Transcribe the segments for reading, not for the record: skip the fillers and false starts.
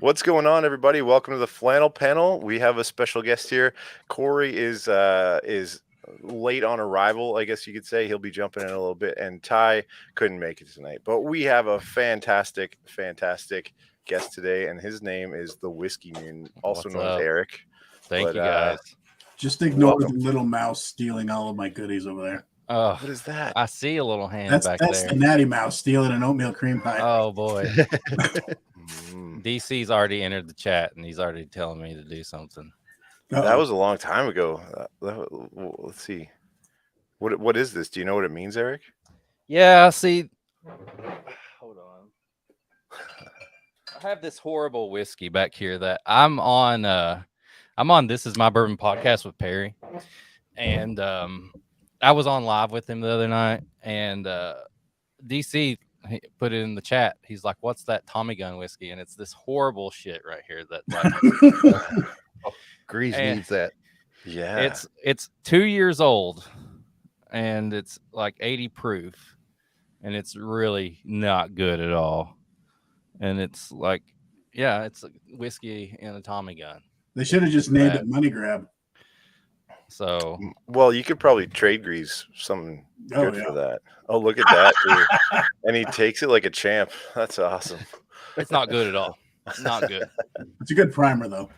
What's going on, everybody? Welcome to the Flannel panel. We have a special guest here. Corey is late on arrival, I guess you could say. He'll be jumping in a little bit, and Ty couldn't make it tonight. But we have a fantastic guest today, and his name is the Whiskey Mutant, also What's known as up? Eric. Thank you, guys. Just ignore welcome. the little mouse stealing all of my goodies over there. Oh, What is that? I see a little hand That's back that's there. the natty mouse stealing an oatmeal cream pie. Oh boy, Mm. DC's already entered the chat and he's already telling me to do something. That was a long time ago. Let's see. What is this? Do you know what it means, Eric? Yeah, see. Hold on. I have this horrible whiskey back here that I'm on. This Is My Bourbon podcast with Perry, and I was on live with him the other night, and DC he put it in the chat. He's like, "What's that Tommy gun whiskey?" And it's this horrible shit right here that like Grease And- needs that. Yeah. it's 2 years old, and it's like 80 proof, and it's really not good at all. And it's like, yeah, it's a whiskey in a Tommy gun. They should have just named Bad. it Money Grab. So Well, you could probably trade grease something Oh, good yeah. for that. Oh, look at that, dude. And he takes it like a champ. That's awesome. it's not good at all. Not good. It's a good primer, though.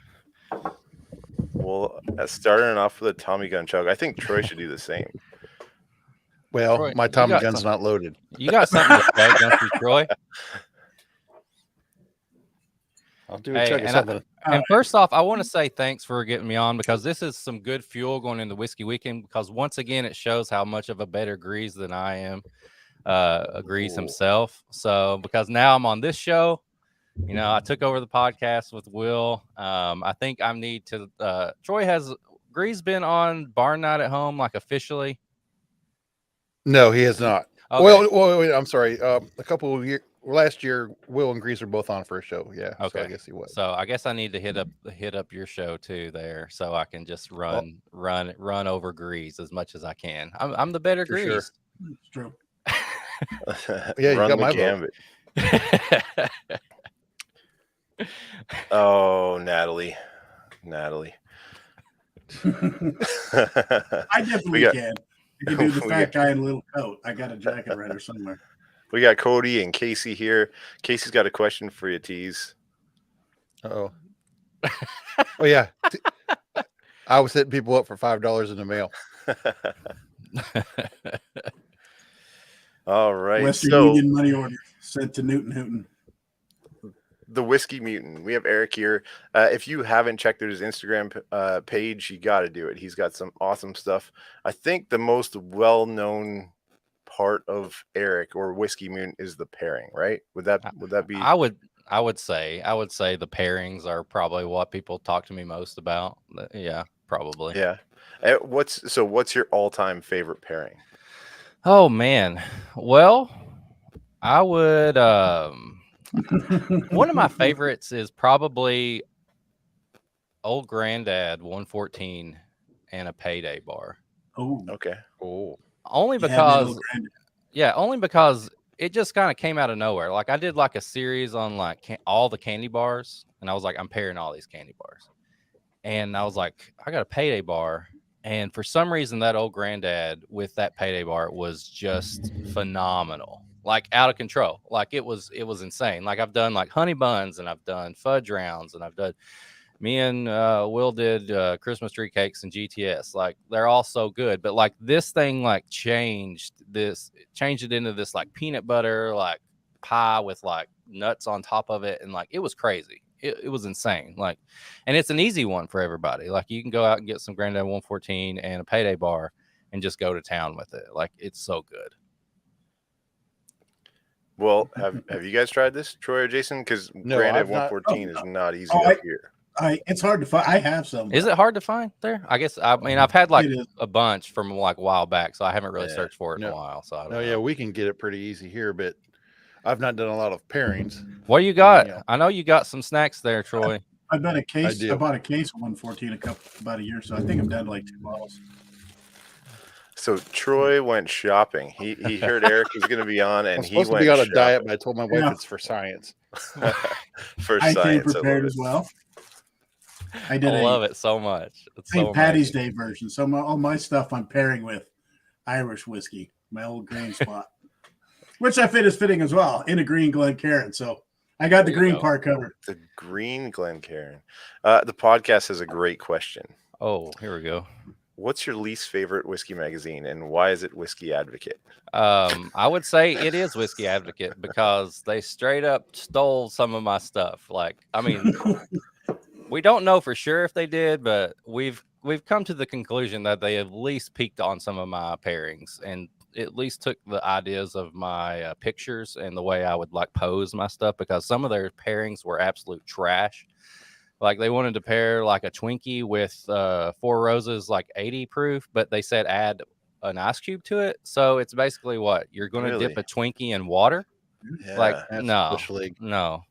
Well, starting off with a Tommy gun chug, I think Troy should do the same. Well, Troy, my you Tommy got gun's some- not loaded. You got something to say, don't you, Troy? I'll do Hey, a chug of and something. And first off, I want to say thanks for getting me on, because this is some good fuel going into Whiskey Weekend, because once again, it shows how much of a better grease than I am, Grease Ooh. himself. So because now I'm on this show, you know, I took over the podcast with Will. I think I need to, Troy, has Grease been on Barn Night at Home, like officially? No, he has not. Okay. Well, wait, I'm sorry. A couple of years last year, Will and Grease are both on for a show. Yeah. So Okay. I guess he was. So I guess I need to hit up your show too there, so I can just run over Grease as much as I can. I'm the better For sure. Grease. It's true. Yeah, you Run got the my vote. gambit. Oh, Natalie. I definitely We got- can. You can do the we fat guy in a little coat. I got a jacket writer somewhere. We got Cody and Casey here. Casey's got a question for you, Tease. Oh. Oh yeah. I was hitting people up for $5 in the mail. All right. Western So Union money order sent to Newton Hooten. the Whiskey Mutant. We have Eric here. If you haven't checked out his Instagram page, you got to do it. He's got some awesome stuff. I think the most well-known part of Eric or Whiskey Mutant is the pairing, right? Would that be? I would say the pairings are probably what people talk to me most about. Yeah, probably. Yeah. What's your all-time favorite pairing? Oh man. Well, I would one of my favorites is probably Old Granddad 114 and a Payday bar. Oh, Okay. Oh. Only yeah, because little Granddad. only because it just kind of came out of nowhere. Like I did like a series on like all the candy bars, and I was like, I'm pairing all these candy bars, and I was like, I got a Payday bar, and for some reason that Old Granddad with that Payday bar was just phenomenal, like out of control. Like it was insane. Like I've done like honey buns, and I've done fudge rounds, and I've done. Me and Will did Christmas tree cakes and GTS. Like they're all so good, but like this thing like changed it into this like peanut butter like pie with like nuts on top of it, and like it was crazy. It was insane. Like, and it's an easy one for everybody. Like you can go out and get some Granddad 114 and a Payday bar and just go to town with it. Like it's so good. Well, have you guys tried this, Troy or Jason? Because No, Granddad I've not. 114 is not easy Oh, up here. It's hard to find. I have some. Is it hard to find there? I guess I mean I've had like It is. a bunch from like a while back, so I haven't really Yeah. searched for it in a No. while. So I don't No, know. yeah, we can get it pretty easy here, but I've not done a lot of pairings. What do you got? Yeah. I know you got some snacks there, Troy. I bought a case. do. I bought a case of 114 about a year, so I think I'm down to like 2 bottles. So Troy went shopping. He heard Eric was going to be on, I'm and he supposed to went be on a shopping diet, but I told my wife Yeah. it's for science. for I came science. I prepared love as it. well. I I did love it so much. It's St. so Patty's amazing. Day version. So all my stuff I'm pairing with Irish whiskey, my old grain spot, which I fit is fitting as well in a green Glencairn. So I got the There you green go. part covered. The green Glencairn. The podcast has a great question. Oh, here we go. What's your least favorite whiskey magazine, and why is it Whiskey Advocate? I would say it is Whiskey Advocate because they straight up stole some of my stuff. Like, I mean, we don't know for sure if they did, but we've come to the conclusion that they at least peeked on some of my pairings and at least took the ideas of my pictures and the way I would like pose my stuff, because some of their pairings were absolute trash. Like they wanted to pair like a Twinkie with Four Roses, like 80 proof, but they said add an ice cube to it. So it's basically what you're going to dip Really? a Twinkie in water. Yeah. Like That's no, Bush League. no.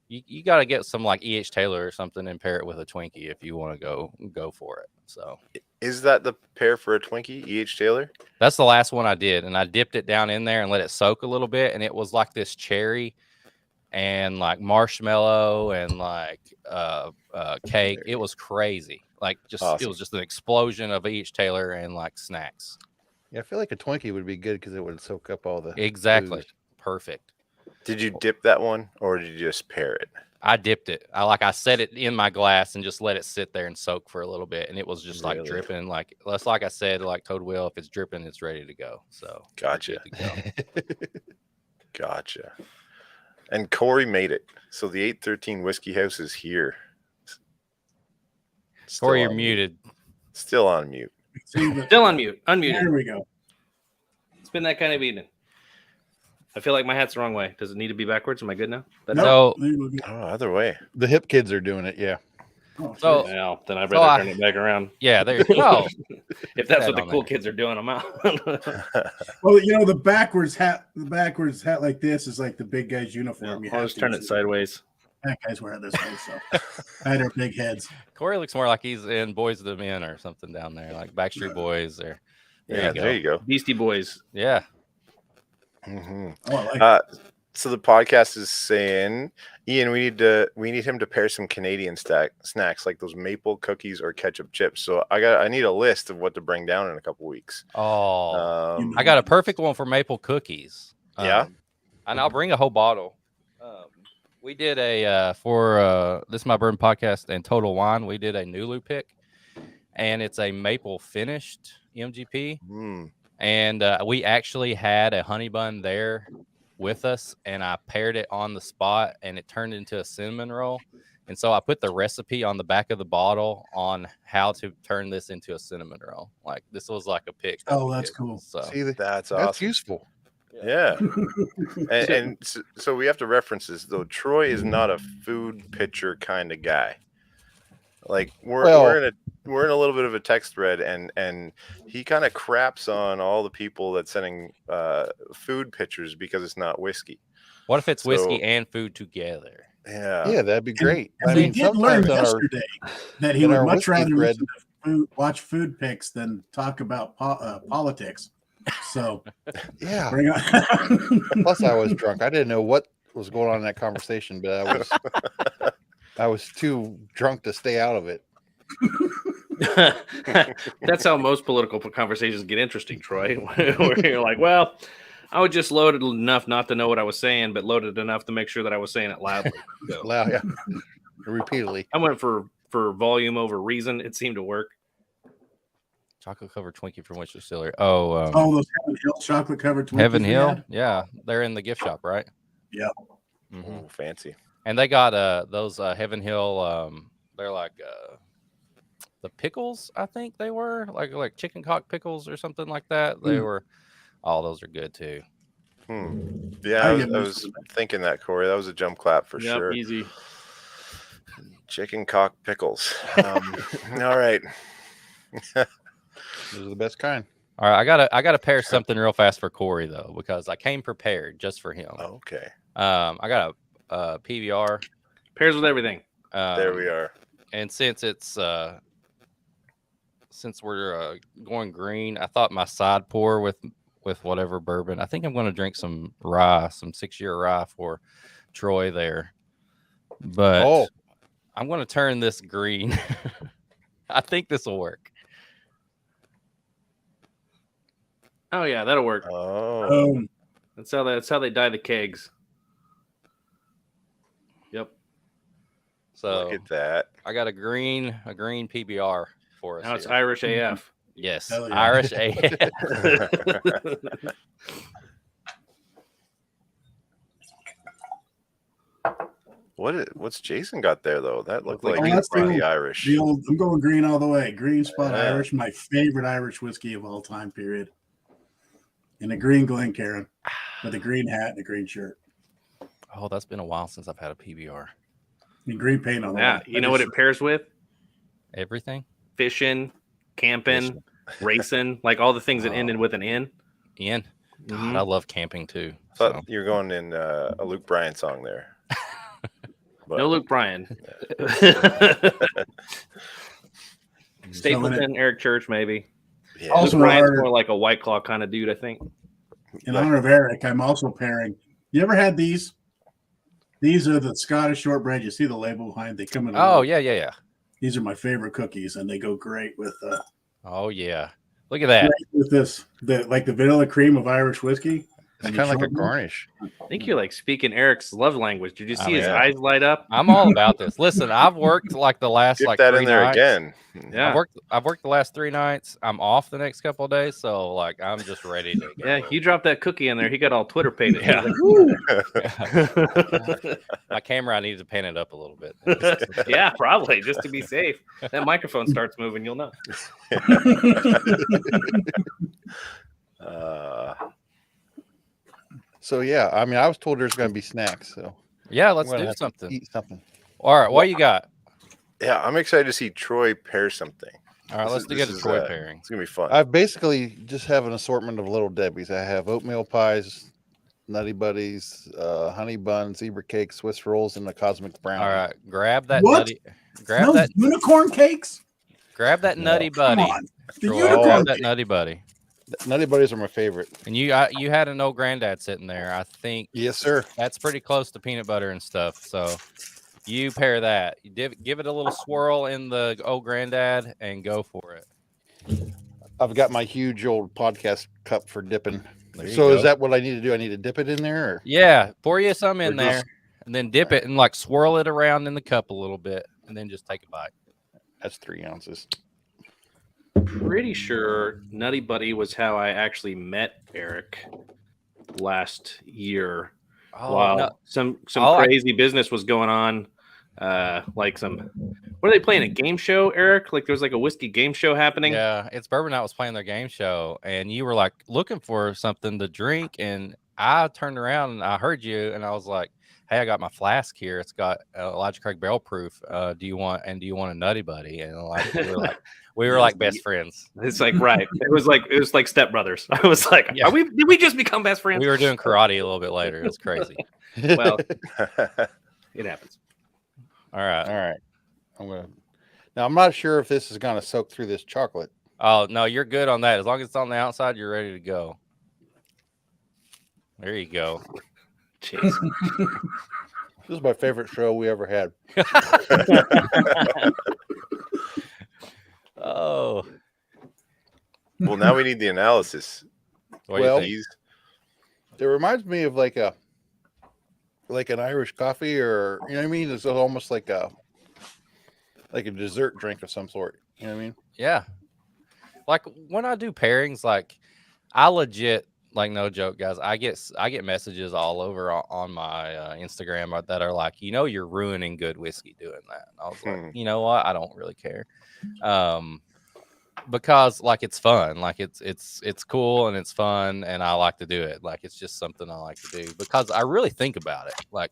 You got to get some like E.H. Taylor or something and pair it with a Twinkie if you want to go for it. So Is that the pair for a Twinkie, E.H. Taylor? that's the last one I did, and I dipped it down in there and let it soak a little bit, and it was like this cherry and like marshmallow and like cake. It was crazy. Like just it Awesome. was just an explosion of E.H. Taylor and like snacks. Yeah, I feel like a Twinkie would be good because it would soak up all the Exactly. booze. Perfect. Did you dip that one, or did you just pair it? I dipped it. I set it in my glass and just let it sit there and soak for a little bit, and it was just like Really? dripping. Like that's like I said, like Toad Will, if it's dripping, it's ready to go. So we're Gotcha. good to go. Gotcha. And Corey made it. So the 813 Whiskey House is here. Still Corey, you're on muted. Still on mute. Still on mute. Unmuted. There we go. It's been that kind of evening. I feel like my hat's the wrong way. Does it need to be backwards? Am I good now? That's So- Oh, either way. The hip kids are doing it. Yeah. So- well, then I'd So rather I- turn it back around. Yeah, there you go. If that's that what the on cool there. kids are doing, I'm out. Well, the backwards hat like this is like the big guy's uniform. You I'll have just to turn use it sideways. That guy's wearing it this way, so I had our big heads. Corey looks more like he's in Boys to the Men or something down there, like Backstreet Boys. Or Yeah, there you go. Beastie Boys. yeah. hmm Oh, I like it. So the podcast is saying, Ian, we need him to pair some Canadian snacks like those maple cookies or ketchup chips. So I need a list of what to bring down in a couple weeks. Oh, I got a perfect one for maple cookies. Yeah? And I'll bring a whole bottle. We did a for this is my bourbon podcast and Total Wine. We did a Nulu pick, and it's a maple finished MGP. Mm. And we actually had a honey bun there with us, and I paired it on the spot, and it turned into a cinnamon roll. And so I put the recipe on the back of the bottle on how to turn this into a cinnamon roll. Like this was like a pick. that Oh, we that's did. cool. So That's That's awesome. useful. Yeah. and so we have to reference this though. Troy is not a food pitcher kind of guy. Like we're in a little bit of a text thread, and he kind of craps on all the people that's sending food pictures because it's not whiskey. what if it's whiskey So- and food together? Yeah. Yeah, that'd be great. And I we mean, did learn sometimes on our yesterday that he in would our much whiskey rather thread- listen to watch food picks than talk about politics. So yeah. bring on. Plus, I was drunk. I didn't know what was going on in that conversation, but I was too drunk to stay out of it. That's how most political conversations get interesting, Troy. Where you're like, well, I was just loaded enough not to know what I was saying, but loaded enough to make sure that I was saying it loudly. So Loud, yeah. Repeatedly. I went for volume over reason. It seemed to work. Chocolate covered Twinkie from which distillery? Oh, All those Heaven Hill chocolate covered Twinkies Heaven we Hill. had. Yeah, they're in the gift shop, right? Yeah. Mhm. Oh, fancy. And they got those Heaven Hill. They're like the pickles. I think they were like chicken cock pickles or something like that. They were. All those are good too. Yeah, I get I most was of thinking that, Corey. That was a jump clap for Yep, sure. easy. Chicken cock pickles. All right. Those are the best kind. All right, I gotta pair something real fast for Corey though, because I came prepared just for him. Okay. I got a PBR. Pairs with everything. There we are. And since it's since we're going green, I thought my side pour with whatever bourbon. I think I'm going to drink some rye, some 6-year rye for Troy there. But I'm going to turn this green. I think this will work. Oh yeah, that'll work. Oh, That's how they dye the kegs. Yep. So look at that. I got a green PBR for us. Now it's here. Irish AF. Yes, Hell yeah. Irish AF. What's Jason got there though? That looked like that's pretty the Irish. I'm going green all the way. Green Spot Yeah. Irish, my favorite Irish whiskey of all time, period. In a green Glencairn with a green hat and a green shirt. Oh, that's been a while since I've had a PBR. And green paint on Yeah, that. you know what it pairs with? Everything? Fishing, camping, racing, like all the things that ended with an N. Ian? God, Mhm. I love camping too. Thought So. you were going in a Luke Bryan song there. But, No Luke Bryan. Stapleton, Eric Church, maybe. yeah. Also, Luke Bryan's our- more like a White Claw kind of dude, I think. In honor of Eric, I'm also pairing. You ever had these? These are the Scottish shortbread. You see the label behind. They come in. Oh, yeah. These are my favorite cookies, and they go great with Oh, yeah. Look at that. this, the vanilla cream of Irish whiskey. It's kind of like a garnish. I think you're like speaking Eric's love language. Did you see his yeah. eyes light up? I'm all about this. Listen, I've worked like the last Get like that 3 in there nights. again. Yeah. I've worked the last 3 nights. I'm off the next couple of days, so like I'm just ready to go. Yeah, you dropped that cookie in there. He got all Twitter pated. Yeah. Like, My camera, I need to pan it up a little bit. yeah, probably just to be safe. That microphone starts moving, you'll know. So yeah, I mean, I was told there's going to be snacks, so Yeah, I'm let's gonna do have to something. Eat something. All right, what you got? Yeah, I'm excited to see Troy pair something. All right, This let's is- do this get a is, Troy pairing. It's gonna be fun. I basically just have an assortment of Little Debbie's. I have oatmeal pies, Nutty Buddies, honey buns, zebra cake, Swiss rolls, and the cosmic brownie. All right, grab that What? nutty. Grab Those that. unicorn cakes. Grab that nutty Come buddy. on, the Troy, unicorn. grab that nutty buddy. Nutty Buddies are my favorite. And you had an old granddad sitting there. I think Yes, sir. that's pretty close to peanut butter and stuff. So you pair that. You give it a little swirl in the old granddad and go for it. I've got my huge old podcast cup for dipping. There you So go. is that what I need to do? I need to dip it in there? Or? Yeah, pour you some in Or there, just- and then dip it and like swirl it around in the cup a little bit, and then just take a bite. That's 3 ounces. Pretty sure Nutty Buddy was how I actually met Eric last year. While no. some Oh, crazy business was going on. Like some, what are they playing? A game show, Eric? Like there's like a whiskey game show happening. Yeah, it's Bourbon Night was playing their game show, and you were like looking for something to drink, and I turned around and I heard you, and I was like, "Hey, I got my flask here. It's got Elijah Craig barrel proof. Do you want a Nutty Buddy?" And like we were like best friends. It's like right. It was like stepbrothers. I was like, Yeah. did we just become best friends? We were doing karate a little bit later. It was crazy. Well, it happens. All right. All right. Now I'm not sure if this is gonna soak through this chocolate. Oh no, you're good on that. As long as it's on the outside, you're ready to go. There you go. Jeez. This is my favorite show we ever had. Oh, Well, now we need the analysis. what do you Well, think? Please. It reminds me of like an Irish coffee, or you know what I mean? It's almost like a dessert drink of some sort. You know what I mean? Yeah. Like when I do pairings, like I legit, like no joke, guys. I get messages all over on my Instagram that are like, you're ruining good whiskey doing that. And I was like, you know what? I don't really care, because like it's fun, like it's cool and it's fun, and I like to do it. Like it's just something I like to do because I really think about it. Like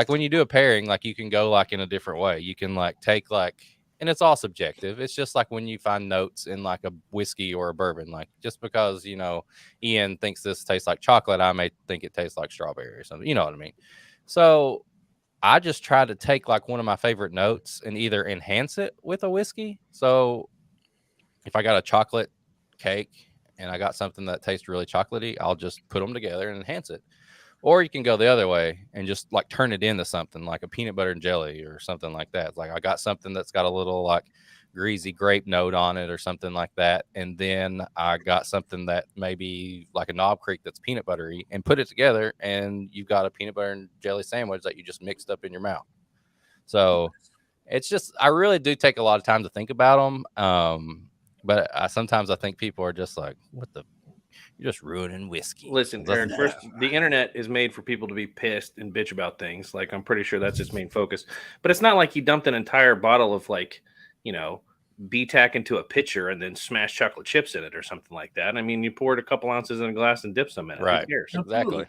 when you do a pairing, like you can go like in a different way. You can like take like. And it's all subjective. It's just like when you find notes in like a whiskey or a bourbon, like just because, Ian thinks this tastes like chocolate, I may think it tastes like strawberry or something. You know what I mean? So I just try to take like one of my favorite notes and either enhance it with a whiskey. So if I got a chocolate cake and I got something that tastes really chocolatey, I'll just put them together and enhance it. Or you can go the other way and just like turn it into something like a peanut butter and jelly or something like that. Like I got something that's got a little like greasy grape note on it or something like that. And then I got something that maybe like a Knob Creek that's peanut buttery and put it together. And you've got a peanut butter and jelly sandwich that you just mixed up in your mouth. So it's just, I really do take a lot of time to think about them. But sometimes I think people are just like, what the, you're just ruining whiskey. Listen, Aaron, first, the internet is made for people to be pissed and bitch about things. Like, I'm pretty sure that's its main focus. But it's not like he dumped an entire bottle of, like, you know, BTAC into a pitcher and then smashed chocolate chips in it or something like that. I mean, you poured a couple ounces in a glass and dipped some in it. Right. Who cares? Exactly.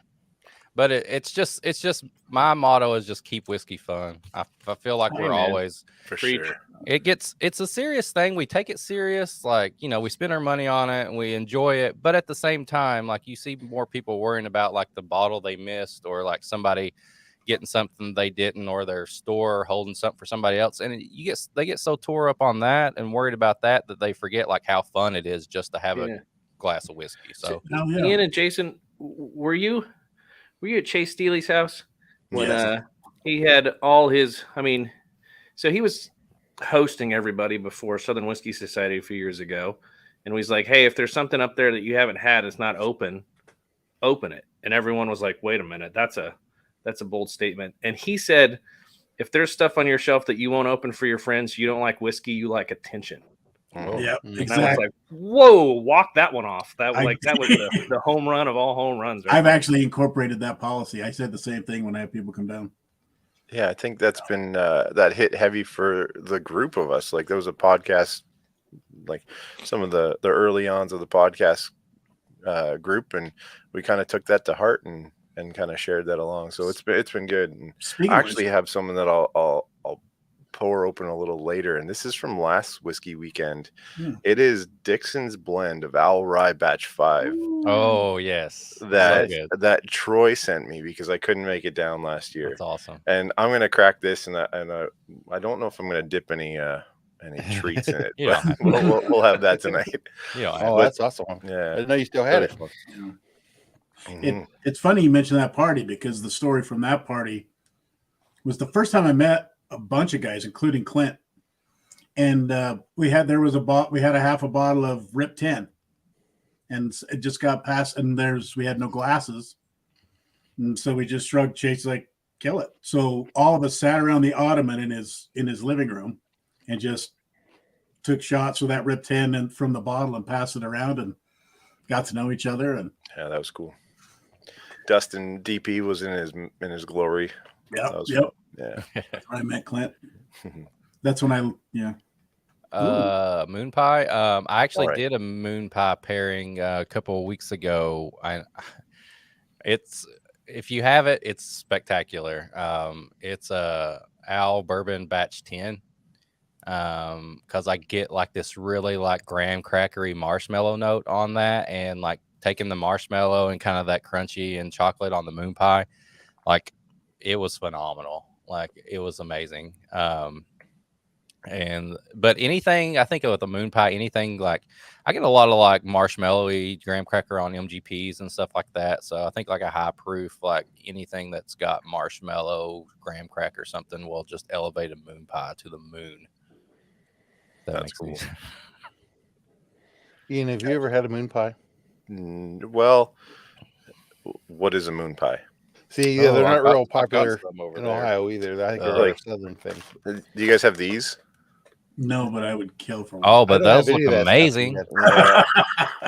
But it's just my motto is just keep whiskey fun. I feel like we're always For Preach. sure. it's a serious thing. We take it serious. Like, you know, we spend our money on it and we enjoy it. But at the same time, like you see more people worrying about like the bottle they missed or like somebody getting something they didn't or their store holding something for somebody else. And they get so tore up on that and worried about that they forget like how fun it is just to have a glass of whiskey. So Ian and Jason, were you at Chase Steely's house when he had all his, I mean, so he was hosting everybody before Southern Whiskey Society a few years ago. And he's like, hey, if there's something up there that you haven't had, it's not open it. And everyone was like, wait a minute, that's a bold statement. And he said, if there's stuff on your shelf that you won't open for your friends, you don't like whiskey, you like attention. Yeah, And I was like, whoa, walk that one off. That was the home run of all home runs. Right? I've actually incorporated that policy. I said the same thing when I have people come down. Yeah, I think that's been that hit heavy for the group of us. Like there was a podcast, like some of the early ons of the podcast group, and we kind of took that to heart and kind of shared that along. So it's been good. And I actually have something that I'll pour open a little later, and this is from last whiskey weekend. It is Dixon's blend of Owl Rye Batch 5. Oh yes, that Troy sent me because I couldn't make it down last year. That's awesome. And I'm gonna crack this, and I don't know if I'm gonna dip any treats in it. But we'll have that tonight. That's awesome. Yeah, I didn't know you still had it. It's funny you mentioned that party because the story from that party was the first time I met a bunch of guys, including Clint, and we had a half a bottle of Rip 10, and it just got passed, and we had no glasses, and so we just shrugged. Chase like, kill it. So all of us sat around the ottoman in his living room and just took shots with that Rip 10 and from the bottle and passed it around and got to know each other. And yeah, that was cool. Dustin DP was in his glory. Yep. Cool. Yeah. I met Clint. That's when moon pie. I actually did a moon pie pairing a couple of weeks ago. If you have it, it's spectacular. It's a Owl Bourbon Batch 10. Because I get like this really like graham crackery marshmallow note on that, and like taking the marshmallow and kind of that crunchy and chocolate on the moon pie, like it was phenomenal. Like it was amazing. But anything I think of with the moon pie, anything like I get a lot of like marshmallowy graham cracker on MGPs and stuff like that. So I think like a high proof, like anything that's got marshmallow, graham cracker, something will just elevate a moon pie to the moon. That's cool. Ian, have you ever had a moon pie? Well, what is a moon pie? See, they're not real popular in there. Ohio either. I think they're like a southern thing. Do you guys have these? No, but I would kill for one. Oh, but those look amazing.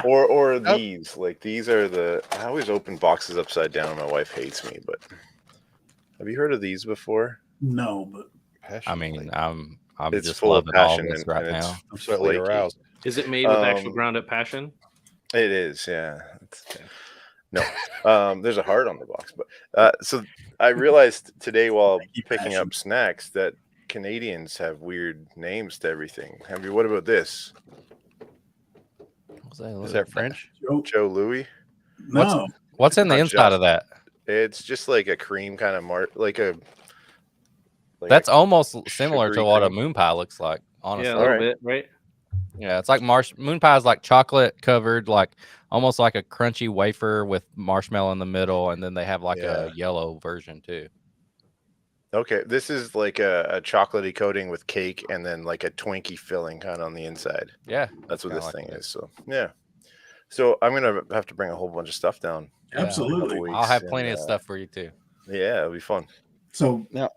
Or these. Like these are I always open boxes upside down. My wife hates me, but have you heard of these before? No, but I mean, I'm it's just full loving of passion all this right now. I'm slightly aroused. Is it made with actual ground up passion? It is, yeah. No, there's a heart on the box, but so I realized today while picking up snacks that Canadians have weird names to everything. What about this? Is that French? Joe Louis? No. What's in the inside of that? It's just like a cream kind of That's almost similar to what a moon pie looks like, honestly. Yeah, a little bit, right? Yeah, it's like moon pie is like chocolate covered, like almost like a crunchy wafer with marshmallow in the middle, and then they have like Yeah. a yellow version too. Okay, this is like a chocolatey coating with cake and then like a Twinkie filling kind of on the inside. Yeah, That's what kinda this like thing that. is. So yeah. So I'm gonna have to bring a whole bunch of stuff down. Yeah. in a couple Absolutely. weeks, I'll have and, plenty of stuff for you too. Yeah, it'll be fun. So Now,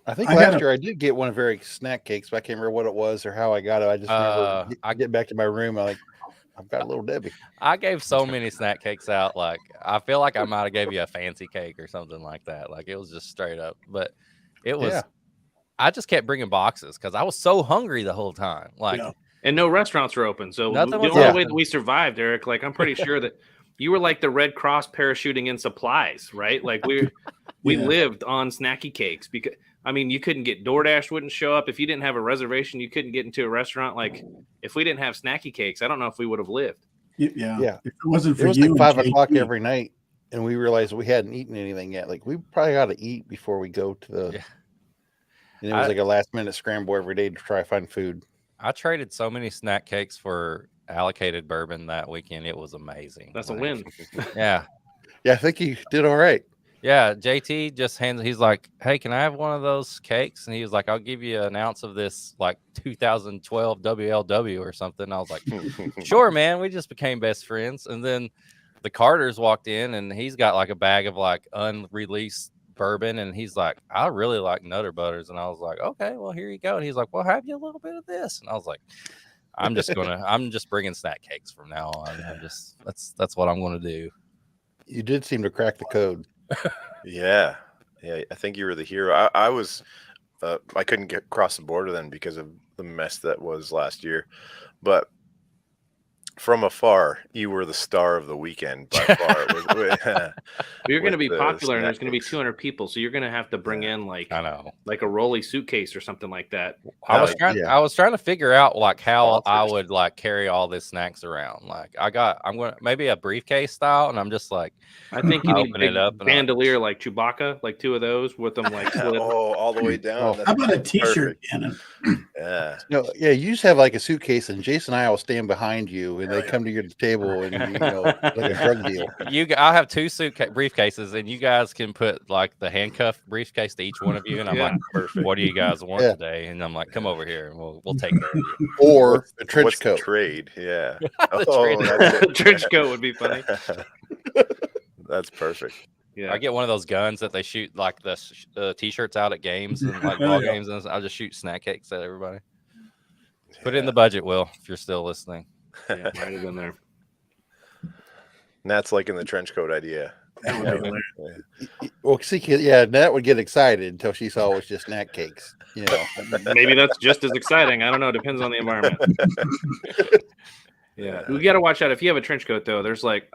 I think I had last a- year I did get one of very snack cakes, but I can't remember what it was or how I got it. I just remember I get back to my room. I've got a little Debbie. I gave so many snack cakes out. Like I feel like I might have gave you a fancy cake or something like that. Like it was just straight up, but it was. Yeah. I just kept bringing boxes because I was so hungry the whole time. Like Yeah. And no restaurants are open. So Nothing the was only way open. that we survived, Eric, like I'm pretty sure that you were like the Red Cross parachuting in supplies, right? Like we Yeah. lived on snacky cakes because I mean you couldn't get DoorDash wouldn't show up if you didn't have a reservation. You couldn't get into a restaurant. Like if we didn't have snacky cakes, I don't know if we would have lived. Yeah. Yeah. If it wasn't for It was you, like and 5:00 JT, every night, and we realized we hadn't eaten anything yet. Like we probably got to eat before we go to the. Yeah. And it was like a last minute scramble every day to try to find food. I traded so many snack cakes for allocated bourbon that weekend. It was amazing. That's a Like, win. Yeah. Yeah, I think you did all right. Yeah, JT just he's like, hey, can I have one of those cakes? And he was like, I'll give you an ounce of this like 2012 WLW or something. I was like, sure, man. We just became best friends. And then the Carters walked in and he's got like a bag of like unreleased bourbon. And he's like, I really like Nutter Butters. And I was like, okay, well, here you go. And he's like, well, have you a little bit of this? And I was like, I'm just bringing snack cakes from now on. That's what I'm going to do. You did seem to crack the code. Yeah, I think you were the hero. I was, I couldn't get across the border then because of the mess that was last year, but from afar, you were the star of the weekend by far. You're going to be with the popular, and there's snack going to be cakes. 200 people, so you're going to have to bring in like I know. a rolly suitcase or something like that. I was Like, trying to figure out like how I Sponsors. would like carry all these snacks around. Like I'm going to maybe a briefcase style, and I'm just like, I think you I need a open big it up and bandolier like Chewbacca, like 2 of those with them like slid. Oh, all the way down. Oh, That's how about a T-shirt, perfect. Cannon? Yeah. No, yeah, you just have like a suitcase, and Jason and I will stand behind you, and Oh, they yeah. come to your table, and like a drug deal. I have 2 briefcases, and you guys can put like the handcuff briefcase to each one of you. And I'm Yeah. like, Perfect. what do you guys want Yeah. today? And I'm like, come over here, and we'll take care of you. Or a trench What's the coat. trade? Yeah. The Oh, trade. that's it. Trench coat would be funny. That's perfect. Yeah. I get one of those guns that they shoot like the t-shirts out at games and like Oh, ball yeah. games, and I'll just shoot snack cakes at everybody. Put it in the budget, Will, if you're still listening. Yeah, might have been there. Nat's liking the trench coat idea. That would be hilarious. Well, see, yeah, Nat would get excited until she saw it was just snack cakes. Maybe that's just as exciting. I don't know. It depends on the environment. Yeah, we got to watch out. If you have a trench coat, though, there's like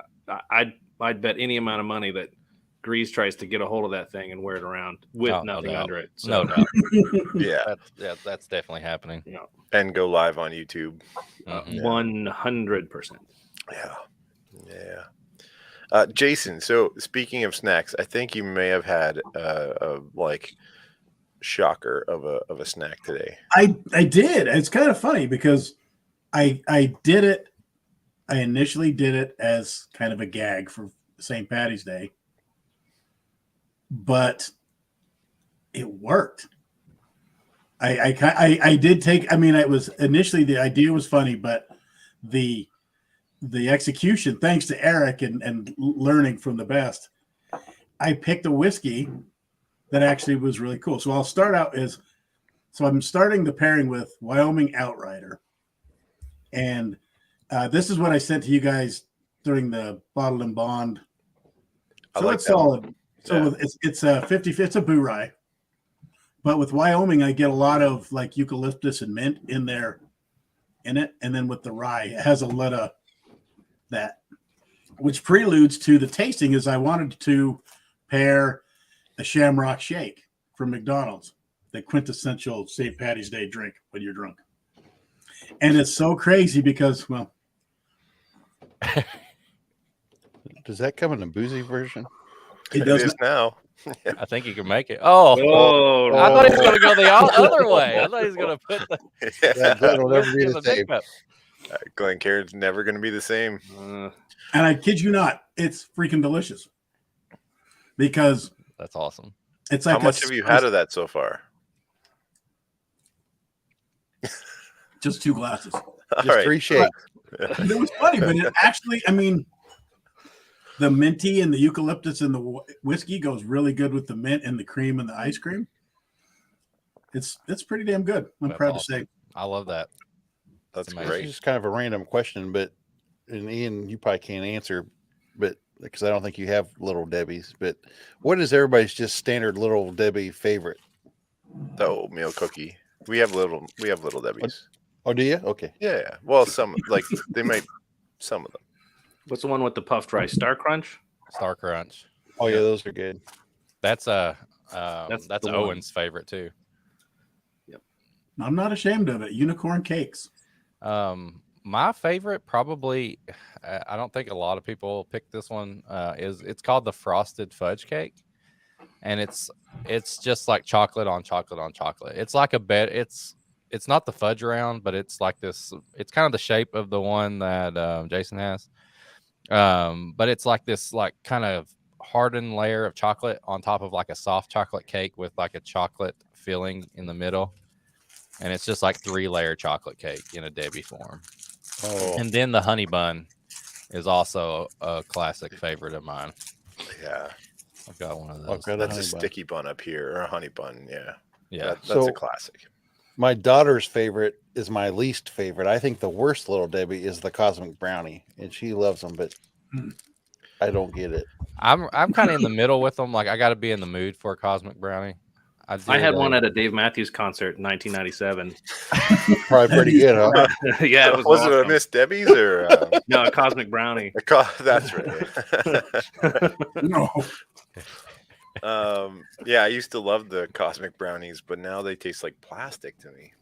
I'd bet any amount of money that Grease tries to get a hold of that thing and wear it around with Oh, no nothing doubt. under it. So, No doubt. Yeah. That's definitely happening. you know, And go live on YouTube. Mhm. 100%. Yeah. Jason, so speaking of snacks, I think you may have had a like shocker of a snack today. I did. It's kind of funny because I did it. I initially did it as kind of a gag for St. Patty's Day, but it worked. I did take. I mean, it was initially the idea was funny, but the execution, thanks to Eric and learning from the best, I picked a whiskey that actually was really cool. So I'll start out so I'm starting the pairing with Wyoming Outrider. And this is what I sent to you guys during the Bottle and Bond. I So like it's that one. solid. So it's a 50, it's a boo rye. But with Wyoming, I get a lot of like eucalyptus and mint in it. And then with the rye, it has a lot of that, which preludes to the tasting is I wanted to pair a Shamrock Shake from McDonald's, the quintessential St. Patty's Day drink when you're drunk. And it's so crazy because, well, Does that come in a boozy version? it It doesn't. is now. I think he can make it. Oh, Oh, I thought he was going to go the other way. I thought he was going to put the That Glenn will never be in the the big same. cup. Glen Cairn's never going to be the same. Uh, And I kid you not, it's freaking delicious because That's awesome. it's like How much have you had of that so far? just 2 glasses. Just 3 shakes. And it was funny, but it actually, I mean, the minty and the eucalyptus and the whiskey goes really good with the mint and the cream and the ice cream. It's pretty damn good. I'm That's proud awesome. to say. I love that. That's Amazing. great. It's just kind of a random question, but and Ian, you probably can't answer, but because I don't think you have Little Debbie's. But what is everybody's just standard Little Debbie favorite? The oatmeal cookie. We have little Debbie's. Oh, do you? Okay. Yeah. Well, some like they might some of them. what's the one with the puffed rice? Star Crunch. Star Crunch. Oh yeah, those are good. That's That's that's the one. Owen's favorite too. I'm not ashamed of it. Unicorn cakes. My favorite probably, I don't think a lot of people pick this one. It's called the frosted fudge cake, and it's just like chocolate on chocolate on chocolate. It's like a bed. It's not the fudge round, but it's like this. It's kind of the shape of the one that Jason has. But it's like this like kind of hardened layer of chocolate on top of like a soft chocolate cake with like a chocolate filling in the middle. And it's just like 3-layer chocolate cake in a Debbie form. Oh, And then the honey bun is also a classic favorite of mine. Yeah. I've got one of those. okay, That's a honey bun. sticky bun up here, or a honey bun. Yeah. Yeah. That's So- a classic. My daughter's favorite is my least favorite. I think the worst Little Debbie is the cosmic brownie, and she loves them, but I don't get it. I'm kind of in the middle with them. Like I got to be in the mood for a cosmic brownie. I had one at a Dave Matthews concert in 1997. Probably pretty good, huh? Yeah, it was Was it a awesome. Miss Debbie's or No, a cosmic brownie. that's right. No. Yeah, I used to love the cosmic brownies, but now they taste like plastic to me.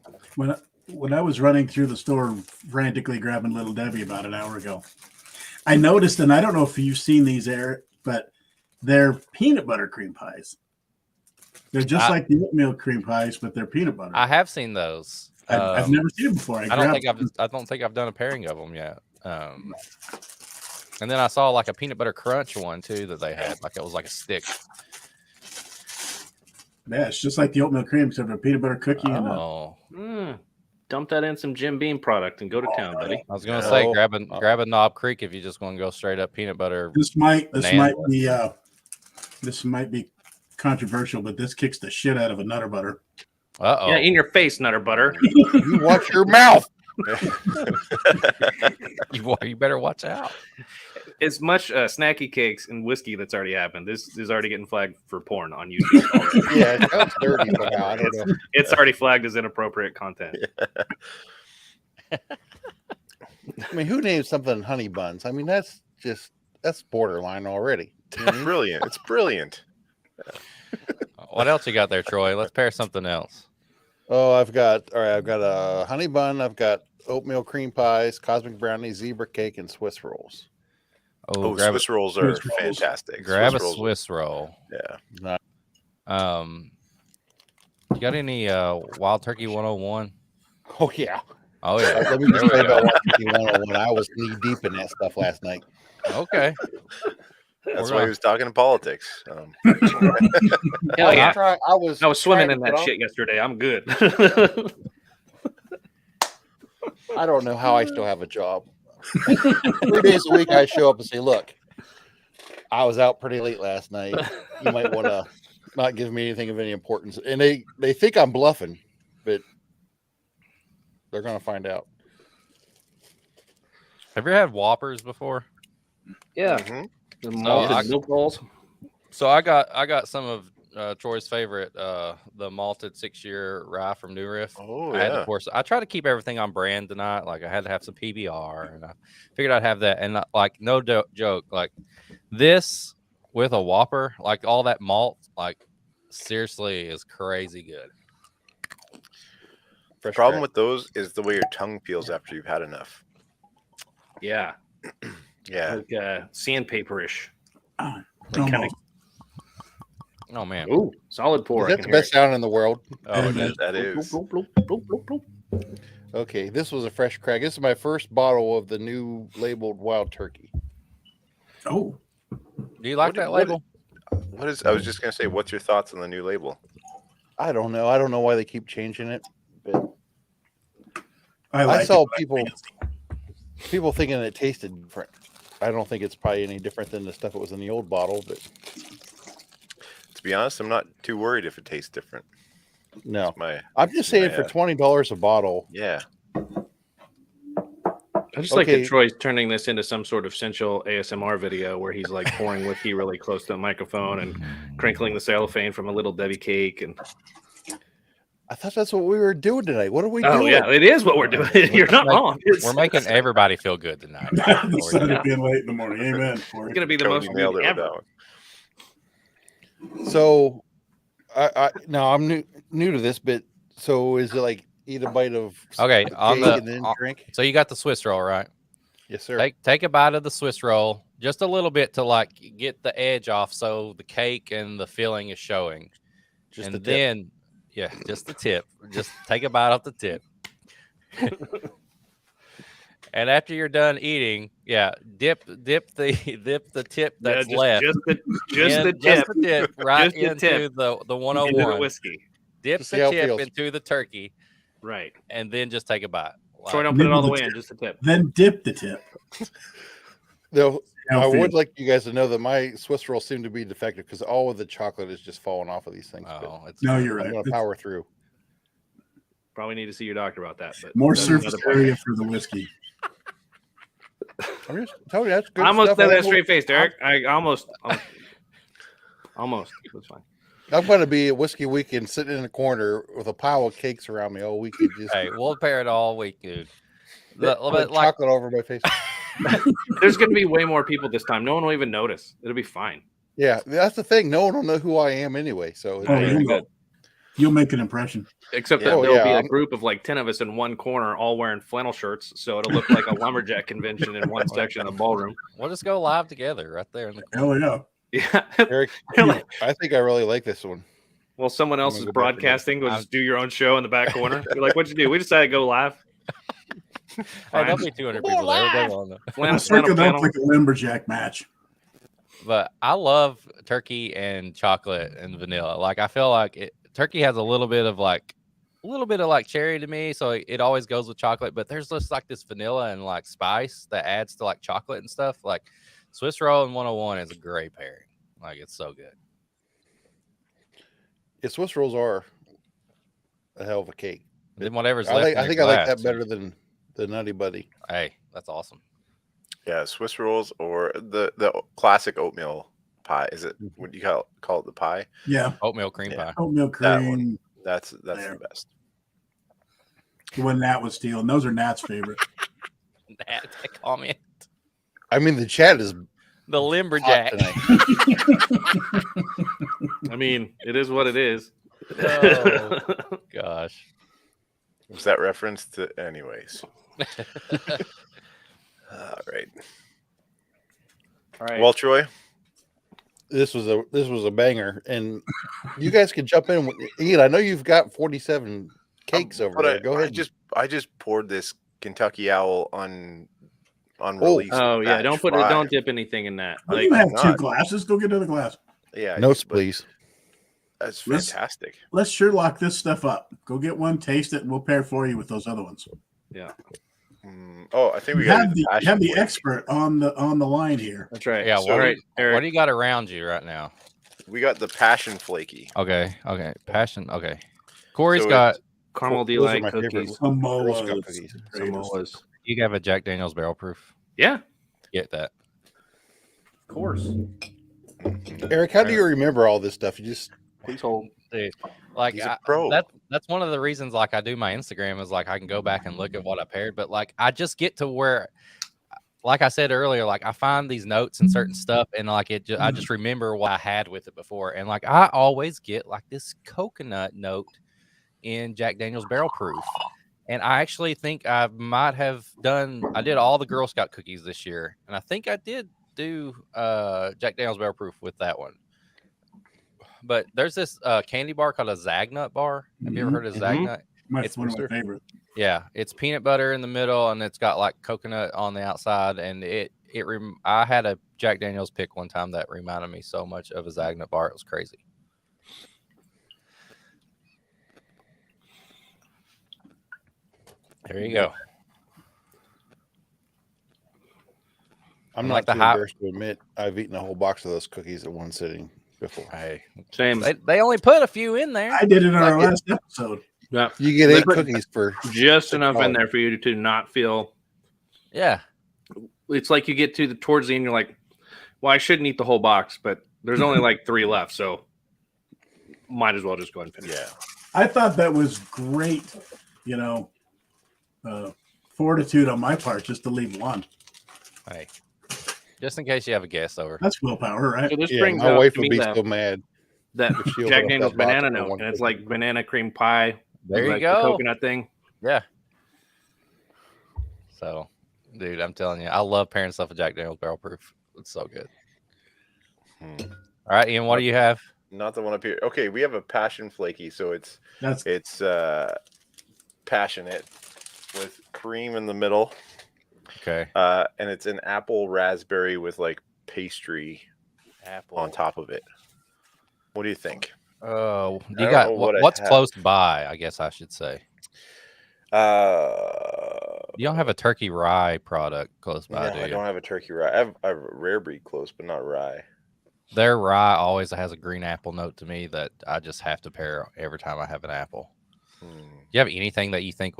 When I was running through the store frantically grabbing Little Debbie about an hour ago, I noticed, and I don't know if you've seen these, Eric, but they're peanut butter cream pies. They're just like the oatmeal cream pies, but they're peanut butter. I have seen those. I've never seen them before. I don't think I've done a pairing of them yet. And then I saw like a peanut butter crunch one too that they had. Like it was like a stick. Yeah, it's just like the oatmeal cream, except for a peanut butter cookie and a Oh, Dump that in some Jim Beam product and go to town, buddy. I was gonna No. say grab a Knob Creek if you just want to go straight up peanut butter. This might Banana. be controversial, but this kicks the shit out of a Nutter Butter. Uh-oh. Yeah, in your face, Nutter Butter. You watch your mouth. You better watch out. As much snacky cakes and whiskey that's already happened. This is already getting flagged for porn on YouTube. Yeah, it sounds dirty somehow. I don't know. It's already flagged as inappropriate content. I mean, who names something honey buns? I mean, that's borderline already. You know what I mean? Brilliant. It's brilliant. What else you got there, Troy? Let's pair something else. Oh, I've got a honey bun. I've got oatmeal cream pies, cosmic brownie, zebra cake, and Swiss rolls. Oh, grab Swiss rolls are Swiss rolls. fantastic. grab a Swiss rolls- Swiss roll. Yeah. You got any Wild Turkey 101? Oh yeah. Oh yeah. Let me just There we say go. about when I was knee deep in that stuff last night. Okay. That's We're why he on- was talking politics. Hell yeah. I was swimming in trying that to- shit yesterday. I'm good. I don't know how I still have a job. 3 days a week, I show up and say, "Look, I was out pretty late last night. You might want to not give me anything of any importance." And they think I'm bluffing, but they're gonna find out. Have you ever had Whoppers before? Yeah. Mhm. The malted milk balls. So I got some of Troy's favorite, the malted 6-year rye from New Riff. Oh, I had to yeah. pour. I try to keep everything on brand tonight. Like I had to have some PBR, and I figured I'd have that. And like no joke, like this with a Whopper, like all that malt, like seriously is crazy good. The problem with those is the way your tongue peels after you've had enough. Yeah. Yeah. Like sandpaperish. Oh, Like kinda- almost. Oh man. Ooh, solid pour. Is that the best sound in the world? Oh, And, it is. That is. Okay, this was a fresh crack. This is my first bottle of the new labeled Wild Turkey. oh, Do you like What- that what- label? What is? I was just gonna say, what's your thoughts on the new label? I don't know. I don't know why they keep changing it, but I saw it, but people thinking it tasted different. I don't think it's probably any different than the stuff that was in the old bottle, but To be honest, I'm not too worried if it tastes different. no. My I'm just saying for Yeah. $20 a bottle. yeah. I just like Okay. that Troy's turning this into some sort of sensual ASMR video where he's like pouring whiskey really close to the microphone and crinkling the cellophane from a little Debbie cake. And I thought that's what we were doing tonight. What are we oh doing? yeah, it is what we're doing. You're not wrong. We're making everybody feel good tonight. the sun is being late in the morning. Amen. It's gonna be the Cody most nailed weed it with ever. that one. So, I now I'm new to this, but so is it like eat a bite of Okay, cake on the- and then drink? So you got the Swiss roll, right? Yes, sir. Take a bite of the Swiss roll, just a little bit to like get the edge off, so the cake and the filling is showing. Just And the tip. then, yeah, just the tip. Just take a bite off the tip. And after you're done eating, yeah, dip the tip that's left. Just the tip. Just the tip right Just the into tip. the Into the 101. whiskey. Dip To see the how it tip feels. into the turkey, Right. and then just take a bite. Troy, Like, don't put it all the Nibble way the in, just the tip. Then dip the tip. Though How I it would feels. like you guys to know that my Swiss roll seem to be defective because all of the chocolate is just falling off of these things. But oh, it's No, you're I'm right. going to It's power through. Probably need to see your doctor about that. But more that's surface another area for the whiskey. I'm just telling you, that's good I almost stuff. said that I'm- straight face, Derek. I almost. That's fine. I'm going to be at Whiskey Weekend sitting in the corner with a pile of cakes around me all weekend. Just hey, we'll pair it all week, dude. put But like, chocolate all over my face. There's going to be way more people this time. No one will even notice. It'll be fine. Yeah, that's the thing. No one will know who I am anyway. So Oh, Yeah, you'll, good. you'll make an impression. Except Yeah. that Oh, there'll yeah, be a I'm- group of like 10 of us in one corner, all wearing flannel shirts. So it'll look like a lumberjack convention in one section of the ballroom. we'll just go live together right there in the corner. Hell yeah. Yeah. Eric, Really? I think I really like this one. Well, someone else I'm is gonna go back to that. broadcasting. We'll just do your own show in the back corner. You're like, what'd you do? We decided to go live. Hey, there'll be 200 people there. They're on the- Flannel, Circle flannel, up flannel. like a lumberjack match. But I love turkey and chocolate and vanilla. Like I feel like turkey has a little bit of like cherry to me, so it always goes with chocolate. But there's just like this vanilla and like spice that adds to like chocolate and stuff. Like Swiss roll and 101 is a great pairing. Like it's so good. Yeah, Swiss rolls are a hell of a cake. Then whatever's I left. like. in I your think I like glass, that better than the Nutty Buddy. Hey, that's awesome. Yeah, Swiss rolls or the classic oatmeal pie. Is it? What do you call it? The pie? Yeah. Oatmeal cream Yeah. pie. Oatmeal That one. cream. That's There. the best. When Nat was stealing. Those are Nat's favorite. That comment. I mean, the chat is The hot lumberjack. tonight. I mean, it is what it is. Oh. Gosh. Was that reference to? Anyways. All right. All right. Well, Troy. This was a banger, and you guys can jump in. Ian, I know you've got 47 cakes over But there. Go ahead. I just poured this Kentucky Owl unreleased. oh yeah, batch don't five. dip anything in that. Oh, Like, you have two not. glasses. Go get another glass. Yeah. Notes, but please. That's Let's- fantastic. Let's sure lock this stuff up. Go get one, taste it, and we'll pair for you with those other ones. Oh, I think we You got have the, you have the expert on the line here. that's right. Yeah, All so- right, What Eric. do you got around you right now? We got the passion flaky. Okay. Passion. Okay. Corey's So got. Caramel Those are delight my favorite. cookies. Girl Scout Samoas. cookies. Samoas. You have a Jack Daniel's barrel proof. Yeah, Get that. of course. Eric, how do you remember all this stuff? You just Please hold. Dude, like He's a pro. that's one of the reasons like I do my Instagram is like I can go back and look at what I paired, but like I just get to where, like I said earlier, like I find these notes and certain stuff and like I just remember what I had with it before, and like I always get like this coconut note in Jack Daniel's barrel proof. And I actually think I did all the Girl Scout cookies this year, and I think I did do Jack Daniel's barrel proof with that one. but there's this candy bar called a Zagnut bar. Have you ever heard of Zagnut? It's One of my favorites. Yeah, it's peanut butter in the middle, and it's got like coconut on the outside. And I had a Jack Daniel's pick one time that reminded me so much of a Zagnut bar. It was crazy. There you go. I'm like not the too embarrassed to admit I've eaten a whole box of those cookies at one sitting before. Hey, Same. they only put a few in there. I did it on our last episode. Yeah. You get They 8 put cookies for just enough in $6. there for you to not feel. Yeah. It's like you get towards the end, you're like, well, I shouldn't eat the whole box, but there's only like 3 left, so might as well just go ahead and finish. Yeah. I thought that was great, fortitude on my part just to leave one. Hey, just in case you have a guest over. That's willpower, right? So this Yeah, brings my up wife to would me be so mad. that if she Jack opened up Daniel's that box banana for note, one and it's cookie. like banana cream pie. There you like go. The coconut thing. Yeah. So, dude, I'm telling you, I love pairing stuff with Jack Daniel's Barrel Proof. It's so good. All right, Ian, what do you have? Not the one up here. Okay, we have a passion flaky, so it's passionate with cream in the middle. Okay. And it's an apple raspberry with like pastry on top of it. What do you think? Oh, I you don't got know what I what's have. close by? I guess I should say. You don't have a turkey rye product close by, No, do I you? don't have a turkey rye. I have a rare breed close, but not rye. Their rye always has a green apple note to me that I just have to pair every time I have an apple. Do you have anything that you think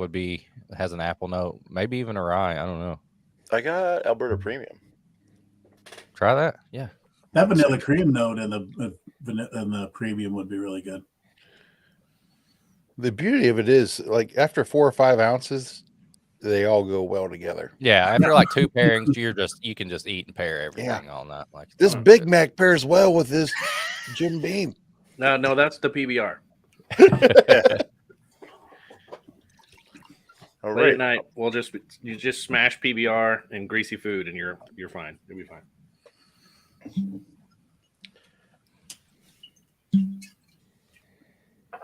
has an apple note? Maybe even a rye. I don't know. I got Alberta Premium. Try that. Yeah. That vanilla cream note and the premium would be really good. The beauty of it is, like, after 4 or 5 ounces, they all go well together. Yeah. After like 2 pairings, you can just eat and pair everything all night. Like This Big Mac pairs well with this Jim Beam. No, that's the PBR. All Late right. at night, you just smash PBR and greasy food, and you're fine. You'll be fine.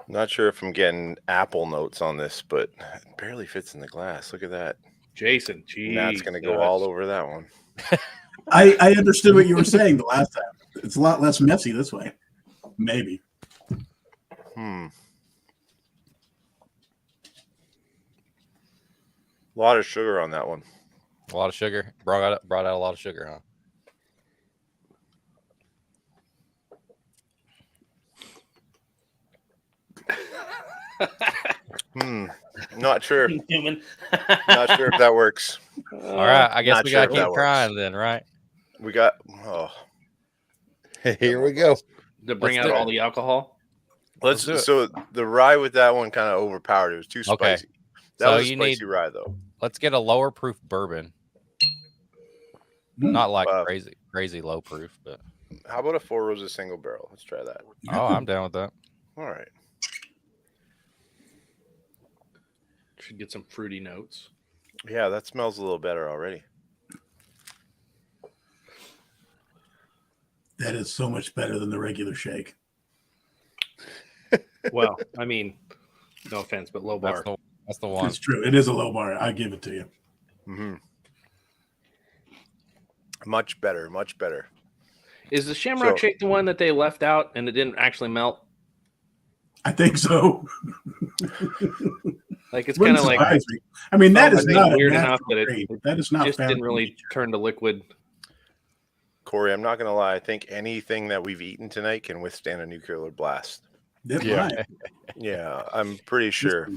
Not sure if I'm getting apple notes on this, but it barely fits in the glass. Look at that. Jason, geez, That's going to go all over that one. I understood what you were saying the last time. It's a lot less messy this way. Maybe. A lot of sugar on that one. a lot of sugar. Brought out a lot of sugar, huh? Not sure. Human. Not sure if that works. All right. I guess Not we sure got if to that keep works. trying then, right? We got Here we go. To bring Let's out do all the alcohol. let's do it. so the rye with that one kind of overpowered. It was too Okay. spicy. That So was a you spicy need- rye though. Let's get a lower proof bourbon. Not like Wow. crazy low proof, but How about a Four Roses single barrel? Let's try that. oh, I'm down with that. All right. Should get some fruity notes. Yeah, that smells a little better already. That is so much better than the regular shake. Well, I mean, no offense, but low bar. That's the one. It's true. It is a low bar. I give it to you. Mm-hmm. Much better. Much better. Is the Shamrock So- Shake the one that they left out and it didn't actually melt? I think so. Like it's Wouldn't kind of like surprise me. I mean, that Oh, is I think not weird a enough natural that it cream. That is not just found didn't in really nature. turn to liquid. Corey, I'm not gonna lie. I think anything that we've eaten tonight can withstand a nuclear blast. It Yeah. might. Yeah, I'm pretty sure.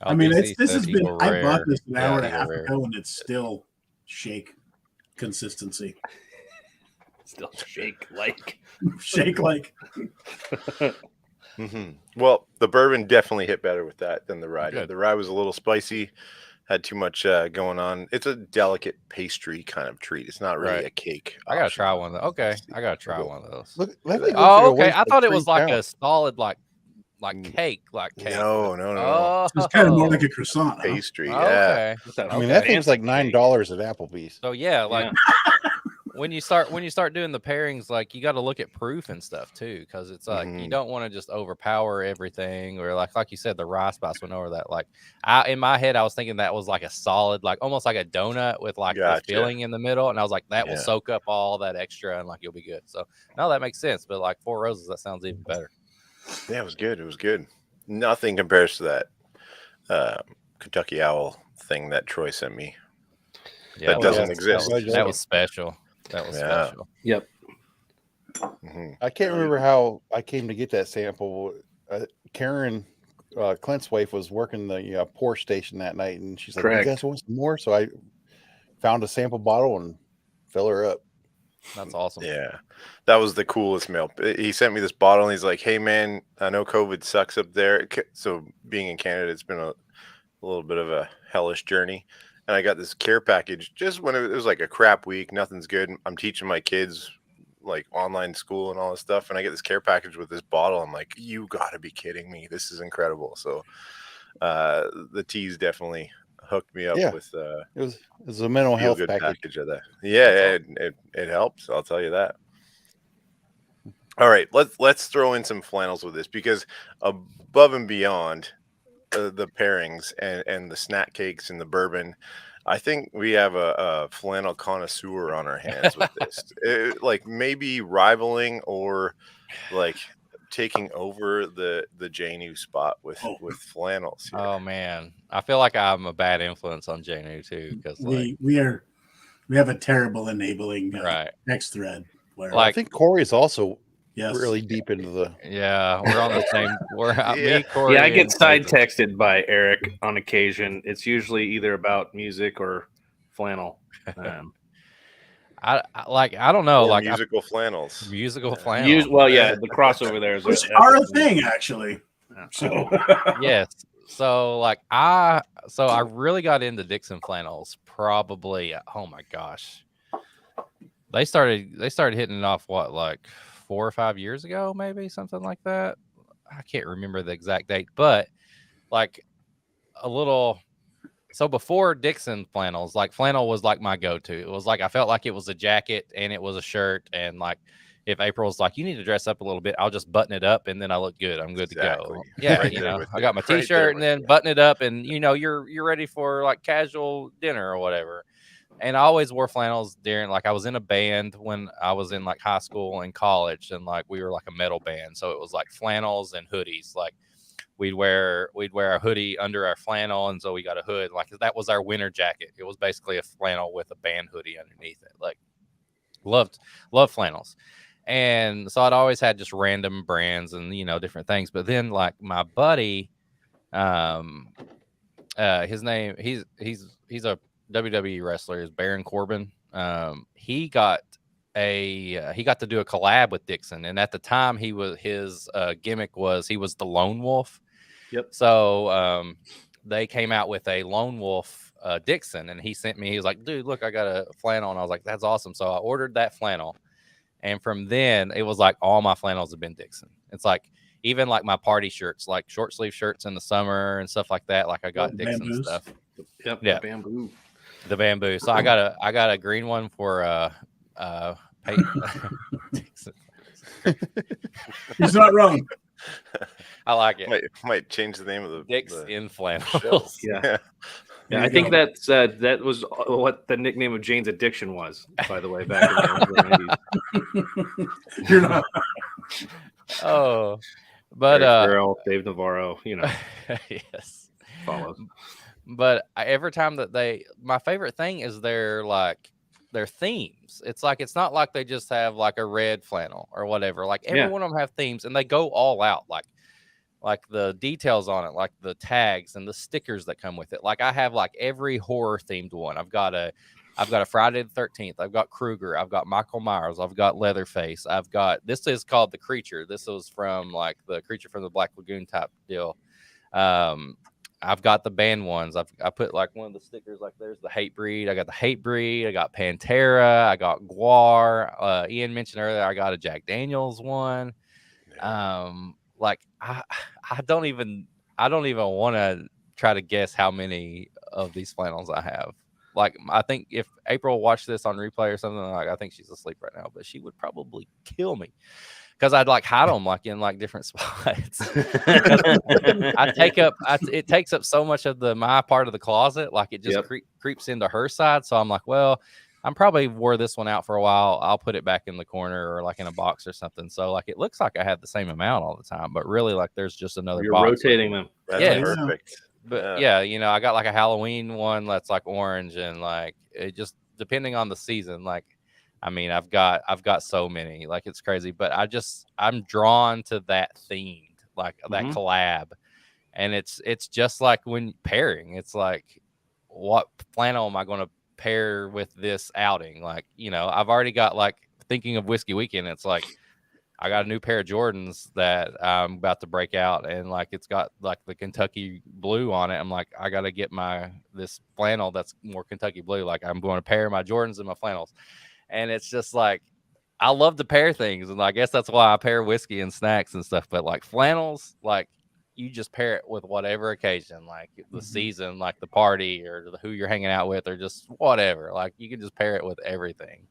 I mean, LBC this says has been. Eagle I bought Rare. this an hour and a Eagle half Rare. ago, and it's still shake consistency. Still shake like. Shake like. Well, the bourbon definitely hit better with that than the rye. did. Good. The rye was a little spicy, had too much going on. It's a delicate pastry kind of treat. It's not really Right. a cake. I gotta option. try one of those. Okay, I gotta try one of those. Look, let me go Oh, through a okay. waste I of thought it 3 was like a pounds. solid, like cake, No, no, no. Oh, It's kind of more like a croissant. Huh? Pastry. Yeah. okay. What's that? I mean, that thing's like $9 at Applebee's. So yeah, like when you start doing the pairings, like you got to look at proof and stuff too, because it's like you don't want to just overpower everything, or like you said, the rye spice went over that. Like in my head, I was thinking that was like a solid, like almost like a donut with like the filling in the middle, and I was like, that will soak up all that extra and like you'll be good. So no, that makes sense. But like Four Roses, that sounds even better. Yeah, it was good. It was good. Nothing compares to that Kentucky Owl thing that Troy sent me. Yeah, that doesn't exist. That was special. That was special. Yep. I can't remember how I came to get that sample. Karen, Clint's wife, was working the pour station that night, and she's like, "You guys want some more?" So I found a sample bottle and fill her up. That's awesome. Yeah, that was the coolest mail. He sent me this bottle, and he's like, "Hey, man, I know COVID sucks up there. So being in Canada, it's been a little bit of a hellish journey." And I got this care package just when it was like a crap week. Nothing's good. I'm teaching my kids like online school and all this stuff. And I get this care package with this bottle. I'm like, you got to be kidding me. This is incredible. So the teas definitely hooked me up with it was a mental health package of that. Yeah, it helps. I'll tell you that. All right, let's throw in some flannels with this, because above and beyond the pairings and the snack cakes and the bourbon, I think we have a flannel connoisseur on our hands with this. Like maybe rivaling or like taking over the JNU spot with flannels here. Oh man, I feel like I'm a bad influence on JNU too, because we have a terrible enabling next thread where I think Corey is also really deep into the we're on the same me, Corey, I get side texted by Eric on occasion. It's usually either about music or flannel. I don't know, or like musical flannels. The crossover there is which are a thing actually. So yes, so like I really got into Dixon flannels probably. Oh my gosh, they started hitting it off like 4 or 5 years ago, maybe something like that. I can't remember the exact date, but like a little. So before Dixon flannels, like flannel was like my go-to. It was like I felt like it was a jacket and it was a shirt, and like if April's like, you need to dress up a little bit, I'll just button it up and then I look good. I'm good to go. Yeah, I got my t-shirt and then button it up, and you're ready for like casual dinner or whatever. And I always wore flannels during, like, I was in a band when I was in like high school and college, and like we were like a metal band, so it was like flannels and hoodies. Like we'd wear a hoodie under our flannel, and so we got a hood. Like that was our winter jacket. It was basically a flannel with a band hoodie underneath it. Like loved flannels. And so I'd always had just random brands and different things. But then like my buddy, his name, he's a WWE wrestler, is Baron Corbin. He got to do a collab with Dixon, and at the time his gimmick was he was the Lone Wolf. Yep. So they came out with a Lone Wolf Dixon, and he sent me. He was like, "Dude, look, I got a flannel," and I was like, "That's awesome." So I ordered that flannel, and from then it was like all my flannels have been Dixon. It's like even like my party shirts, like short sleeve shirts in the summer and stuff like that. Like I got Dixon bamboos stuff. Yep. Yeah. The bamboo. So I got a green one for he's not wrong. I like it. Might change the name of the Dixon flannels. Yeah. I think that was what the nickname of Jane's addiction was, by the way, back in the 90s. You're not. Oh, but Girl, Dave Navarro, yes, follows. But every time that my favorite thing is their themes. It's like, it's not like they just have like a red flannel or whatever. Like every one of them have themes, and they go all out. Like the details on it, like the tags and the stickers that come with it. Like I have like every horror themed one. I've got a Friday the 13th. I've got Krueger. I've got Michael Myers. I've got Leatherface. This is called the Creature. This was from like the Creature from the Black Lagoon type deal. I've got the band ones. I put like one of the stickers, like there's the Hate Breed. I got the Hate Breed. I got Pantera. I got Guar. Ian mentioned earlier I got a Jack Daniels one. Like I don't even want to try to guess how many of these flannels I have. like I think if April watched this on replay or something, like I think she's asleep right now, but she would probably kill me because I'd like hide them like in like different spots. It takes up so much of my part of the closet, like it just creeps into her side. So I'm like, well, I'm probably wore this one out for a while. I'll put it back in the corner or like in a box or something. So like it looks like I have the same amount all the time, but really like there's just another You're box. rotating them. That's perfect. But yeah, you know, I got like a Halloween one that's like orange, and like it just depending on the season. Like, I mean, I've got so many, like it's crazy. But I'm drawn to that themed, like that collab, and it's just like when pairing. It's like, what flannel am I going to pair with this outing? Like, you know, I've already got like thinking of Whiskey Weekend. It's like I got a new pair of Jordans that I'm about to break out, and like it's got like the Kentucky blue on it. I'm like, I got to get this flannel that's more Kentucky blue. Like I'm going to pair my Jordans and my flannels, and it's just like I love to pair things, and I guess that's why I pair whiskey and snacks and stuff. But like flannels, like you just pair it with whatever occasion, like the season, like the party, or who you're hanging out with, or just whatever. Like you can just pair it with everything.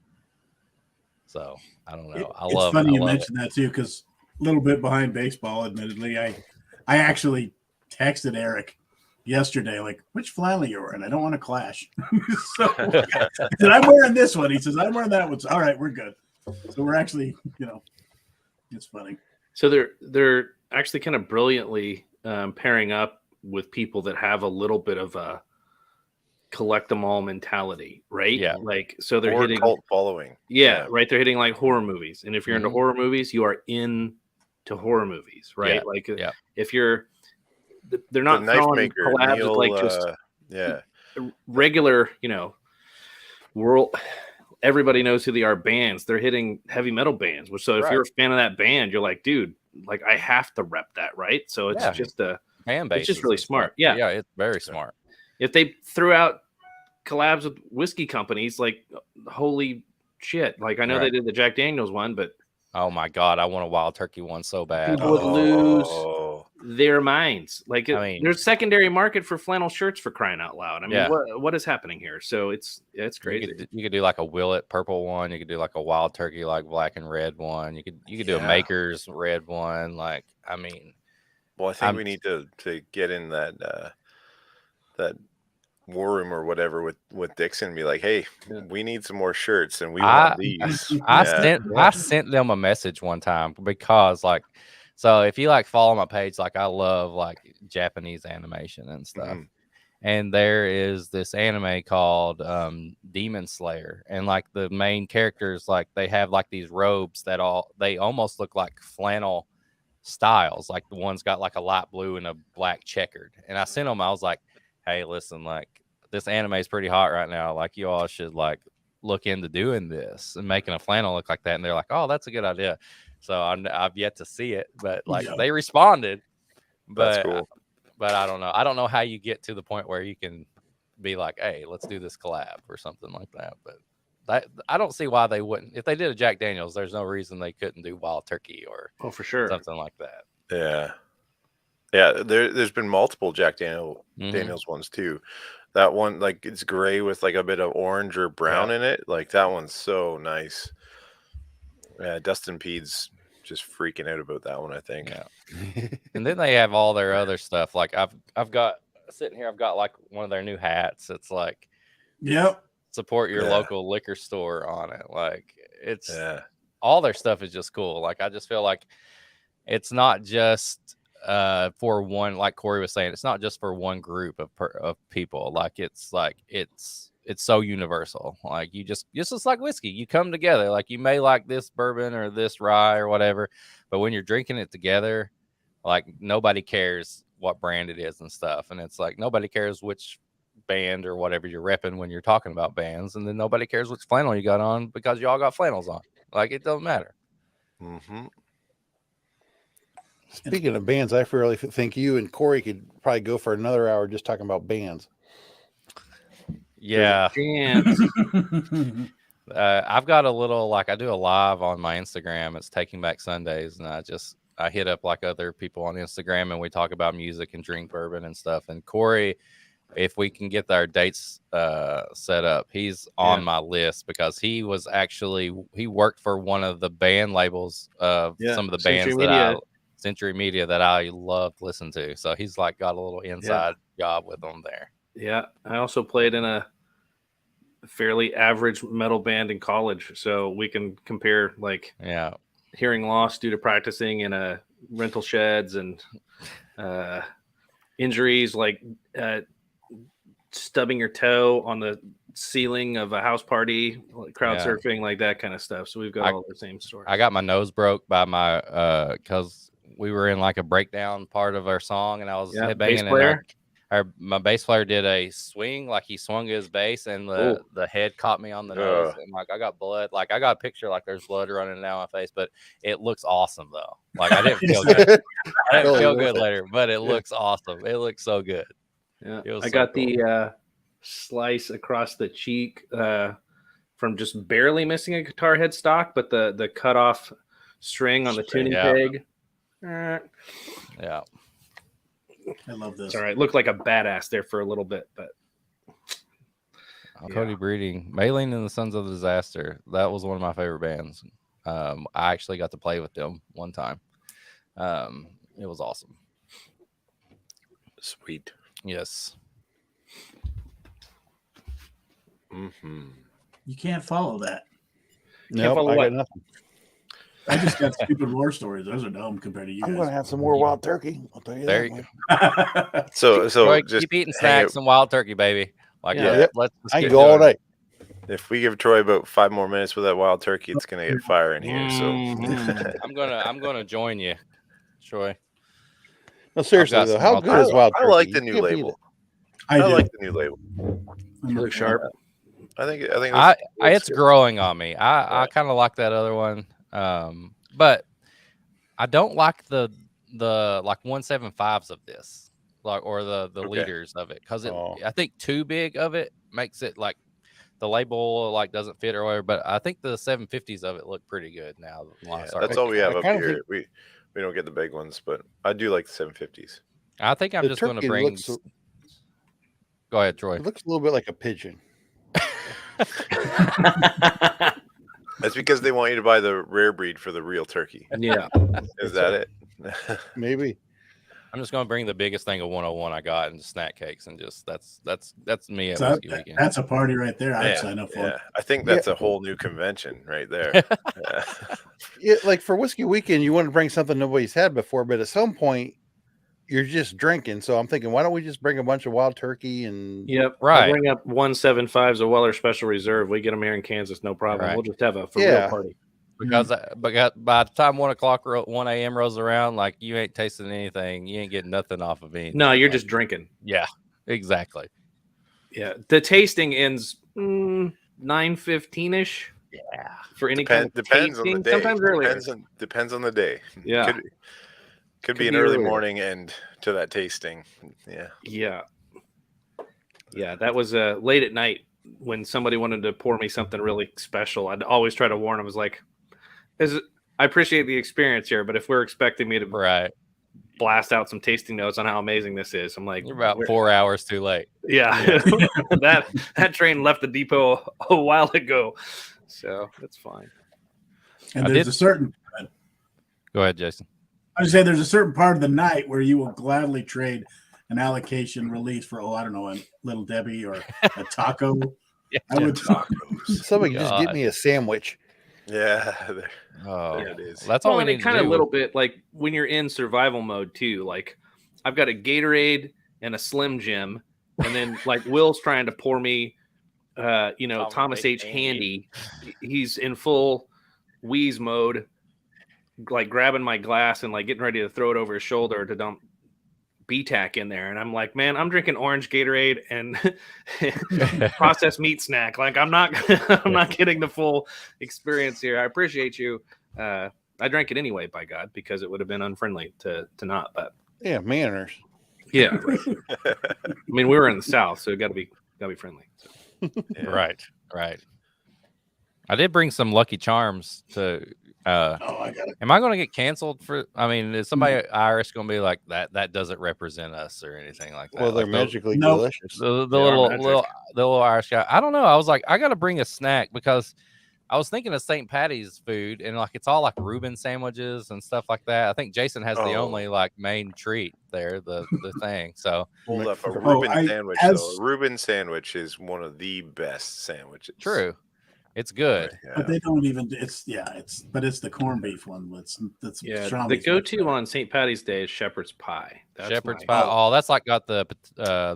So I don't know. It's funny you mentioned that too, because a little bit behind baseball, admittedly. I actually texted Eric yesterday, like, which flannel you're wearing? I don't want to clash. So I said, I'm wearing this one. He says, I'm wearing that one. So, all right, we're good. So we're actually, you know, it's funny. So they're actually kind of brilliantly pairing up with people that have a little bit of a collect them all mentality, right? Yeah. Like, so they're hitting cult following. Yeah, right. They're hitting like horror movies, and if you're into horror movies, you are into horror movies, right? Like, if you're, they're not throwing collabs with like just regular, you know, world. Everybody knows who they are bands. They're hitting heavy metal bands, which so if you're a fan of that band, you're like, dude, like I have to rep that, right? So it's just a fan base. It's just really smart. Yeah, yeah, it's very smart. If they threw out collabs with whiskey companies, like holy shit! Like I know they did the Jack Daniels one, but oh my god, I want a wild turkey one so bad. People would lose their minds. Like there's secondary market for flannel shirts, for crying out loud. I mean, what is happening here? So it's crazy. You could do like a Willet purple one. You could do like a wild turkey like black and red one. You could do a Maker's red one. Like I mean, well, I think we need to get in that war room or whatever with Dixon and be like, hey, we need some more shirts and we want these. I sent them a message one time because like, so if you like follow my page, like I love like Japanese animation and stuff. And there is this anime called Demon Slayer, and like the main characters, like they have like these robes that they almost look like flannel styles. Like the one's got like a light blue and a black checkered. And I sent them, I was like, hey, listen, like this anime is pretty hot right now. Like you all should like look into doing this and making a flannel look like that. And they're like, oh, that's a good idea. So I've yet to see it, but like they responded. But that's cool. But I don't know. I don't know how you get to the point where you can be like, hey, let's do this collab or something like that. But I don't see why they wouldn't. If they did a Jack Daniels, there's no reason they couldn't do wild turkey or for sure something like that. Yeah, there's been multiple Jack Daniels ones too. That one, like it's gray with like a bit of orange or brown in it. Like that one's so nice. Yeah, Dustin Pede's just freaking out about that one, I think. Yeah. And then they have all their other stuff. Like I've got sitting here, I've got like one of their new hats. It's like support your local liquor store on it. Like it's all their stuff is just cool. Like I just feel like it's not just for one, like Corey was saying, it's not just for one group of people. Like it's so universal. Like it's just like whiskey. You come together. Like you may like this bourbon or this rye or whatever, but when you're drinking it together, like nobody cares what brand it is and stuff. And it's like nobody cares which band or whatever you're repping when you're talking about bands, and then nobody cares which flannel you got on because you all got flannels on. Like it doesn't matter. Speaking of bands, I really think you and Corey could probably go for another hour just talking about bands. Yeah. I've got a little, like I do a live on my Instagram. It's Taking Back Sundays. And I hit up like other people on Instagram and we talk about music and drink bourbon and stuff. And Corey if we can get our dates set up, he's on my list because he worked for one of the band labels of some of the bands Century Media that I loved listening to. So he's like got a little inside job with them there. Yeah, I also played in a fairly average metal band in college, so we can compare like hearing loss due to practicing in a rental sheds and injuries like stubbing your toe on the ceiling of a house party, like crowd surfing, like that kind of stuff. So we've got all the same stories. I got my nose broke by my because we were in like a breakdown part of our song, and I was headbanging. My bass player did a swing, like he swung his bass, and the head caught me on the nose, and like I got blood. Like I got a picture, like there's blood running down my face, but it looks awesome though. Like I didn't feel good. I didn't feel good later, but it looks awesome. It looks so good. Yeah, I got the slice across the cheek from just barely missing a guitar headstock, but the cut off string on the tuning peg. Yeah. I love this. It's all right. Looked like a badass there for a little bit, but Cody Breeding, Maylene and the Sons of Disaster. That was one of my favorite bands. I actually got to play with them one time. It was awesome. Sweet. Yes. Mm-hmm. You can't follow that. No, I got nothing. I just got stupid war stories. Those are dumb compared to you. I'm guys. going to have some more wild turkey. I'll tell you there that. You So Troy, just keep eating snacks and wild turkey, baby. Like let's I get can go all going. day. If we give Troy about 5 more minutes with that wild turkey, it's gonna get fire in here. So I'm gonna join you, Troy. No, seriously though, how good is wild turkey? I like the new label. I like the new label. You look sharp. I think it's growing on me. I kind of like that other one, but I don't like the like 175s of this, like or the leaders of it, because I think too big of it makes it like the label like doesn't fit or whatever. But I think the 750s of it look pretty good now. That's all we have up here. We don't get the big ones, but I do like the 750s. I think I'm just going to bring. Go ahead, Troy. It looks a little bit like a pigeon. That's because they want you to buy the rare breed for the real turkey. Yeah. Is that it? Maybe. I'm just going to bring the biggest thing of 101 I got and snack cakes, and just that's me at So Whiskey Weekend. That's a party right there. I'd sign up for. Yeah, I think that's a whole new convention right there. Yeah, like for Whiskey Weekend, you want to bring something nobody's had before, but at some point you're just drinking. So I'm thinking, why don't we just bring a bunch of wild turkey and I'll bring up 175s of Weller Special Reserve. We get them here in Kansas, no problem. We'll just have a real party. Because by the time 1 a.m. rolls around, like you ain't tasting anything, you ain't getting nothing off of anything. No, you're just drinking. Yeah, exactly. Yeah, the tasting ends 9:15ish. Yeah, for any kind of depends tasting. on the day. Sometimes earlier. Depends on the day. Yeah, could be an early morning end to that tasting. Yeah. That was late at night when somebody wanted to pour me something really special. I'd always try to warn them. I was like, I appreciate the experience here, but if we're expecting me to blast out some tasting notes on how amazing this is, I'm like, you're about 4 hours too late. Yeah. that train left the depot a while ago, so that's fine. And there's a certain. Go ahead, Jason. I was saying there's a certain part of the night where you will gladly trade an allocation release for I don't know, a Little Debbie or a taco. I would tacos. Somebody just get me a sandwich. Yeah. There it is. That's all we need kind to of do. a little bit like when you're in survival mode too. Like I've got a Gatorade and a Slim Jim, and then like Will's trying to pour me, Thomas H. Handy. He's in full wheeze mode, like grabbing my glass and like getting ready to throw it over his shoulder to dump BTAC in there, and I'm like, man, I'm drinking orange Gatorade and processed meat snack. Like I'm not getting the full experience here. I appreciate you. I drank it anyway, by God, because it would have been unfriendly to not. But yeah, manners. Yeah, I mean, we were in the South, so it got to be friendly. So. Right. I did bring some Lucky Charms to Oh, I got it. Am I going to get canceled for? I mean, is somebody Irish going to be like that? That doesn't represent us or anything like that. Well, they're like magically Nope. delicious. the They are little Irish guy. I don't know. I was like, I got to bring a snack because I was thinking of St. Patty's food, and like it's all like Reuben sandwiches and stuff like that. I think Jason has the only like main treat there, the thing. So Hold up, a Oh, Reuben sandwich though. A Reuben sandwich is one of the best sandwiches. true, it's good. Yeah. But they don't even. It's the corned beef one. That's Yeah, strong the beef much go-to better. on St. Patty's Day is shepherd's pie. That's Shepherd's my- pie. Oh, that's like got the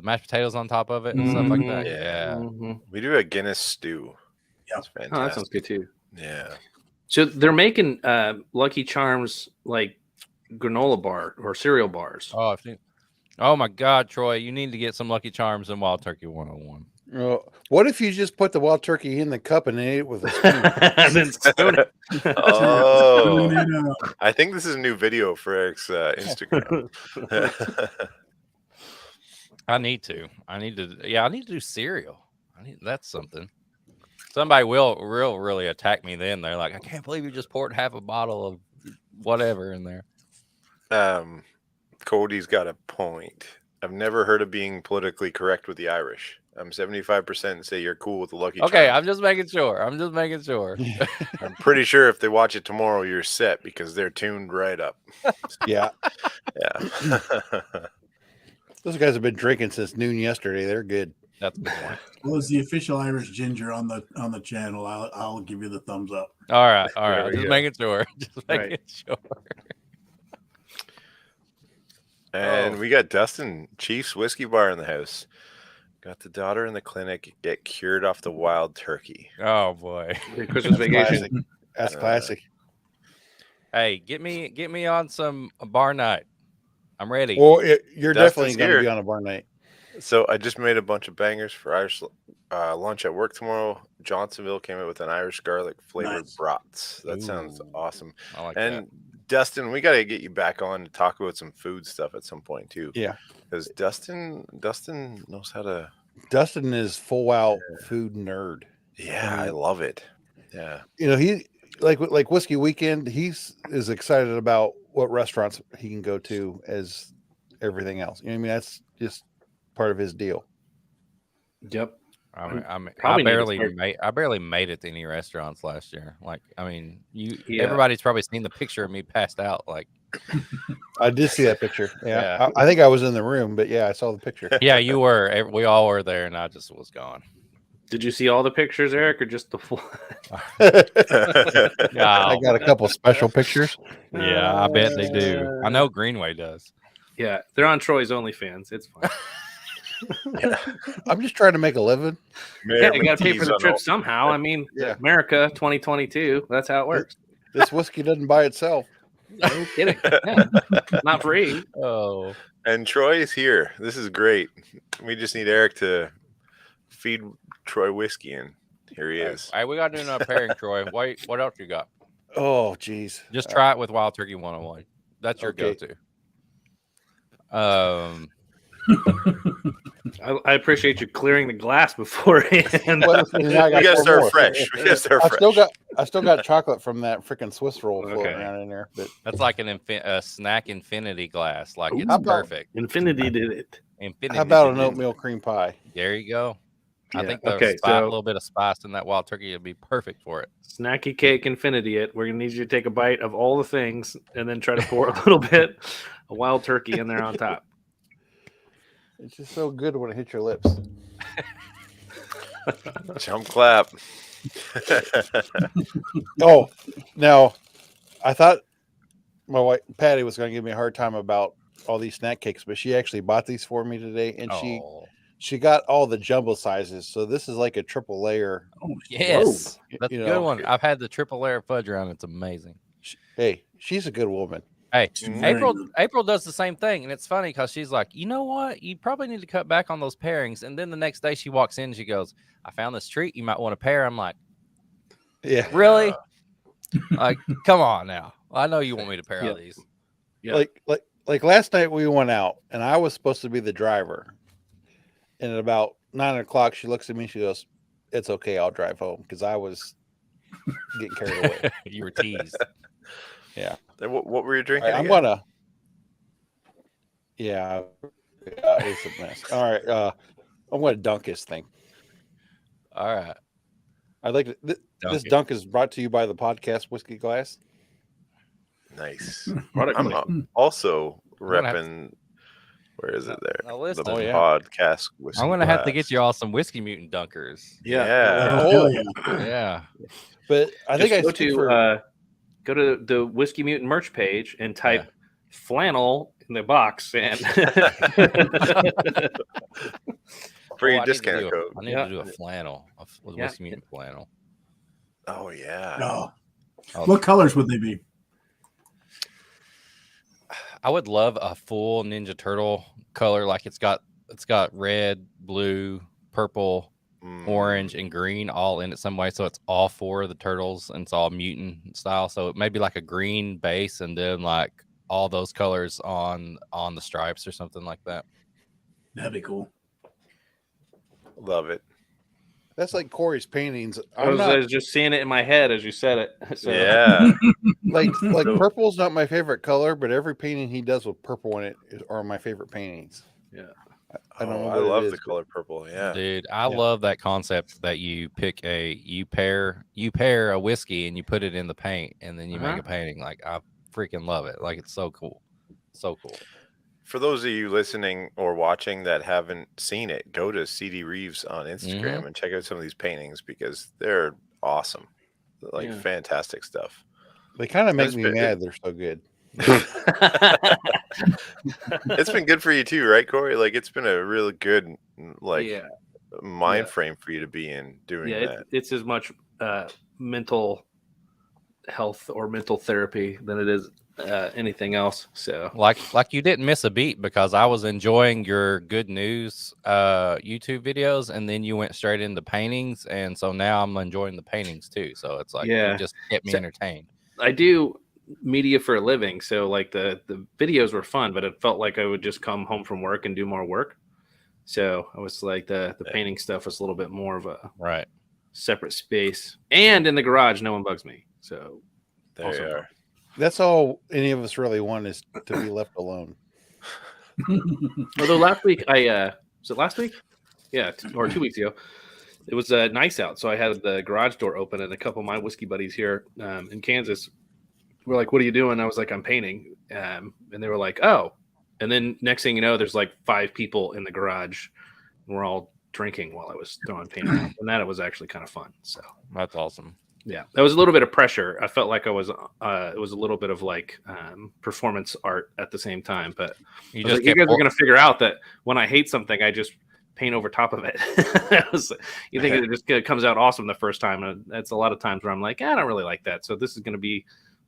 mashed potatoes on top of it and stuff like that. Mhm. Yeah. Mhm. We do a Guinness stew. Yep. That's fantastic. Oh, that sounds good too. Yeah. So they're making Lucky Charms like granola bar or cereal bars. Oh, I've seen. Oh my God, Troy, you need to get some Lucky Charms and Wild Turkey 101. What if you just put the wild turkey in the cup and ate it with a spoon? And then spoon it. Oh, I think this is a new video for Eric's Instagram. I need to. Yeah, I need to do cereal. That's something. Somebody will really attack me then. They're like, I can't believe you just poured half a bottle of whatever in there. Cody's got a point. I've never heard of being politically correct with the Irish. I'm 75% say you're cool with the Lucky Okay, Charms. I'm just making sure. I'm pretty sure if they watch it tomorrow, you're set because they're tuned right up. Yeah. Yeah. Those guys have been drinking since noon yesterday. They're good. That's a good point. Well, as the official Irish ginger on the channel, I'll give you the thumbs up. All right. There we Just go. making sure. Just making sure. And we got Dustin Chief's Whiskey Bar in the house. Got the daughter in the clinic get cured off the wild turkey. Oh boy. Christmas vacation. Classic. That's classic. Hey, get me on some bar night. I'm ready. Well, you're Dustin's definitely going to here. be on a bar night. So I just made a bunch of bangers for Irish lunch at work tomorrow. Johnsonville came out with an Irish garlic flavored Nice. brats. That sounds Ooh. awesome. I like And that. Dustin, we got to get you back on to talk about some food stuff at some point too. Yeah. Because Dustin knows how to. Dustin is full out food nerd. Yeah, I love it. Yeah. You know, he like Whiskey Weekend, is excited about what restaurants he can go to as everything else. You know what I mean? That's just part of his deal. Yep. I probably need to barely made it to any restaurants last year. Like, I mean, Yeah. everybody's probably seen the picture of me passed out. Like, I did see that picture. Yeah. Yeah. I think I was in the room, but yeah, I saw the picture. yeah, you were. We all were there, and I just was gone. Did you see all the pictures, Eric, or just the full? Yeah, I got a couple special pictures. yeah, I bet they do. I know Greenway does. Yeah, they're on Troy's OnlyFans. It's fine. I'm just trying to make a living. Yeah, you got to pay for the trip somehow. I mean, Yeah. America 2022. That's how it works. This whiskey doesn't buy itself. No kidding. Yeah. Not free. Oh, And Troy is here. This is great. We just need Eric to feed Troy whiskey, and here he is. hey, we got to do another pairing, Troy. Wait, what else you got? Oh, geez. Just try it with Wild Turkey 101. That's your Okay. go-to. I appreciate you clearing the glass beforehand. Well, We gotta start fresh. We gotta start fresh. I still got chocolate from that freaking Swiss roll floating Okay. around in there. But That's like a snack infinity glass. Like, it's How about- perfect. Infinity did it. Infinity. how about an oatmeal cream pie? There you go. I Yeah. think the Okay, a little bit of spice in that wild turkey would be perfect for it. Snacky cake Infinity it. We're gonna need you to take a bite of all the things and then try to pour a little bit of wild turkey in there on top. It's just so good when it hits your lips. Jump clap. Oh, now I thought my wife Patty was going to give me a hard time about all these snack cakes, but she actually bought these for me today, and Oh, she got all the jumbo sizes. So this is like a triple layer. Oh, yes. That's You a good know. one. I've had the triple layer fudge around. It's amazing. Hey, she's a good woman. Hey, very April good. April does the same thing, and it's funny because she's like, you know what? You probably need to cut back on those pairings. And then the next day she walks in and she goes, I found this treat. You might want to pair. I'm like, Yeah, really? Like, come on now. I know you want me to pair all Yeah. these. Yeah. like last night we went out, and I was supposed to be the driver. And at about 9 o'clock, she looks at me. She goes, "It's okay. I'll drive home," because I was getting carried away. You were teased. Yeah. What were you All drinking? right, I'm again? gonna. Yeah, it's a mess. All right, I'm gonna dunk this thing. All right. I'd like to. This dunk is brought to you by the podcast Whiskey Glass. Nice. Product I'm placement. also gonna have repping. Where is it there? Now listen, The Oh, yeah. podcast. Whiskey I'm gonna have to Glass. get you all some Whiskey Mutant dunkers. Yeah. Oh, hell yeah. Yeah. But I think I Just speak for. go to the Whiskey Mutant merch page and type flannel in the box and For your I need to discount do a- code. I need to do a flannel, a Yeah. Whiskey Mutant flannel. Oh yeah. Oh. Oh. What colors would they be? I would love a full Ninja Turtle color, like it's got red, blue, purple, orange, and green all in it some way. So it's all four of the turtles and it's all mutant style. So it may be like a green base and then like all those colors on the stripes or something like that. That'd be cool. Love it. That's like Corey's paintings. I was just seeing it in my head as you said it. So, Yeah. like purple's not my favorite color, but every painting he does with purple in it are my favorite paintings. Yeah. I don't know. I what it love is, the but- color purple. Yeah. Dude, I love that concept that you pick you pair a whiskey and you put it in the paint and then you make a painting. Like I freaking love it. Like it's so cool. So cool. For those of you listening or watching that haven't seen it, go to CD Reeves on Instagram and check out some of these paintings because they're awesome. Like fantastic stuff. They kind of make It's me been- mad. They're so good. It's been good for you too, right, Corey? Like it's been a really good mind frame for you to be in doing that. It's as much mental health or mental therapy than it is anything else. So Like you didn't miss a beat because I was enjoying your good news YouTube videos and then you went straight into paintings and so now I'm enjoying the paintings too. So it's like you just kept me entertained. I do media for a living, so like the videos were fun, but it felt like I would just come home from work and do more work. So I was like the painting stuff was a little bit more of a separate space, and in the garage no one bugs me. So There you are. That's all any of us really want is to be left alone. Although last week was it last week? Yeah, or 2 weeks ago. It was nice out, so I had the garage door open, and a couple of my whiskey buddies here in Kansas were like, "What are you doing?" I was like, "I'm painting," and they were like, "Oh." And then next thing you know, there's like 5 people in the garage, and we're all drinking while I was throwing paint out, and that it was actually kind of fun. So that's awesome. Yeah, that was a little bit of pressure. I felt like I was. It was a little bit of like performance art at the same time. But you guys are going to figure out that when I hate something, I just paint over top of it. You think it just comes out awesome the first time, and that's a lot of times where I'm like, I don't really like that. So this is going to be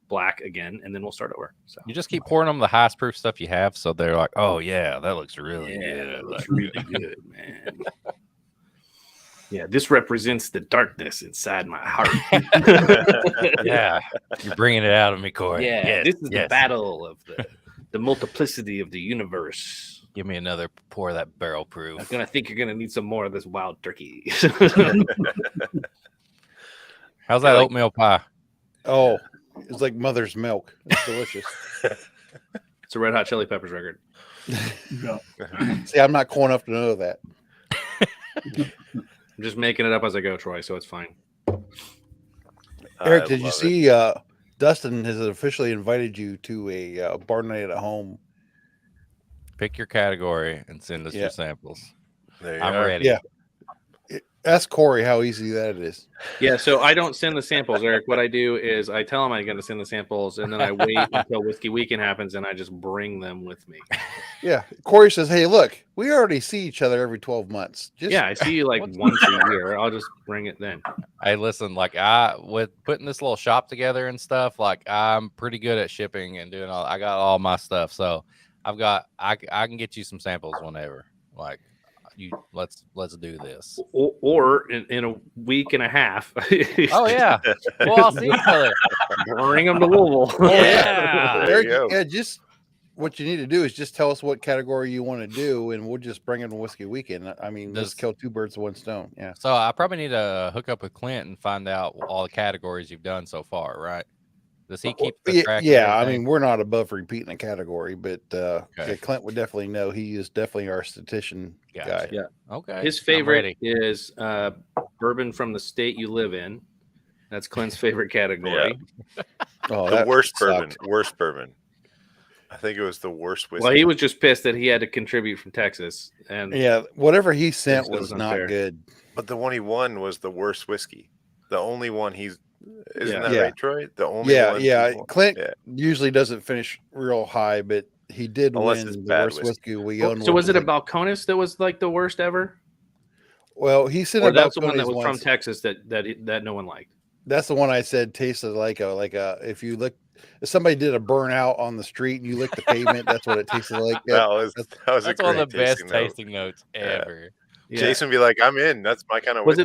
black again, and then we'll start over. So you just keep pouring them the highest proof stuff you have, so they're like, oh yeah, that looks really good. That looks really good, man. Yeah, this represents the darkness inside my heart. Yeah, you're bringing it out of me, Corey. Yeah, yes, this is the battle of the multiplicity of the universe. Give me another pour of that barrel proof. I'm gonna think you're gonna need some more of this wild turkey. How's that oatmeal pie? Oh, it's like mother's milk. It's delicious. It's a Red Hot Chili Peppers record. See, I'm not cool enough to know that. I'm just making it up as I go, Troy, so it's fine. Eric, did you see Dustin has officially invited you to a bar night at home? Pick your category and send us your samples. I'm ready. Yeah. Ask Corey how easy that is. Yeah, so I don't send the samples, Eric. What I do is I tell him I'm going to send the samples, and then I wait until Whiskey Weekend happens, and I just bring them with me. Yeah. Corey says, hey, look, we already see each other every 12 months. Yeah, I see you like once a year. I'll just bring it then. Hey, listen, like with putting this little shop together and stuff, like I'm pretty good at shipping and doing all. I got all my stuff, so I can get you some samples whenever. Like, let's do this. Or in a week and a half. Oh yeah. Well, I'll see each other. Bring them to Louisville. Yeah. There you go. Yeah, just what you need to do is just tell us what category you want to do, and we'll just bring in Whiskey Weekend. I mean, let's kill two birds with one stone. Yeah. So I probably need to hook up with Clint and find out all the categories you've done so far, right? Does he keep the track? Yeah, I mean, we're not above repeating a category, but yeah, Clint would definitely know. He is definitely our statistician guy. Yeah. Okay. His favorite is bourbon from the state you live in. That's Clint's favorite category. Yeah. Oh, the worst bourbon. Worst bourbon. I think it was the worst whiskey. Well, he was just pissed that he had to contribute from Texas, and yeah, whatever he sent was not good. But the one he won was the worst whiskey. The only one isn't that right, Troy? The only one. Yeah. Clint usually doesn't finish real high, but he did win the worst whiskey we own. So was it a Balcones that was like the worst ever? Well, he said that's the one that was from Texas that no one liked. That's the one I said tasted like a if you look. If somebody did a burnout on the street and you lick the pavement, that's what it tasted like. That's one of the best tasting notes ever. Yeah. Jason would be like, "I'm in." That's my kind of. Was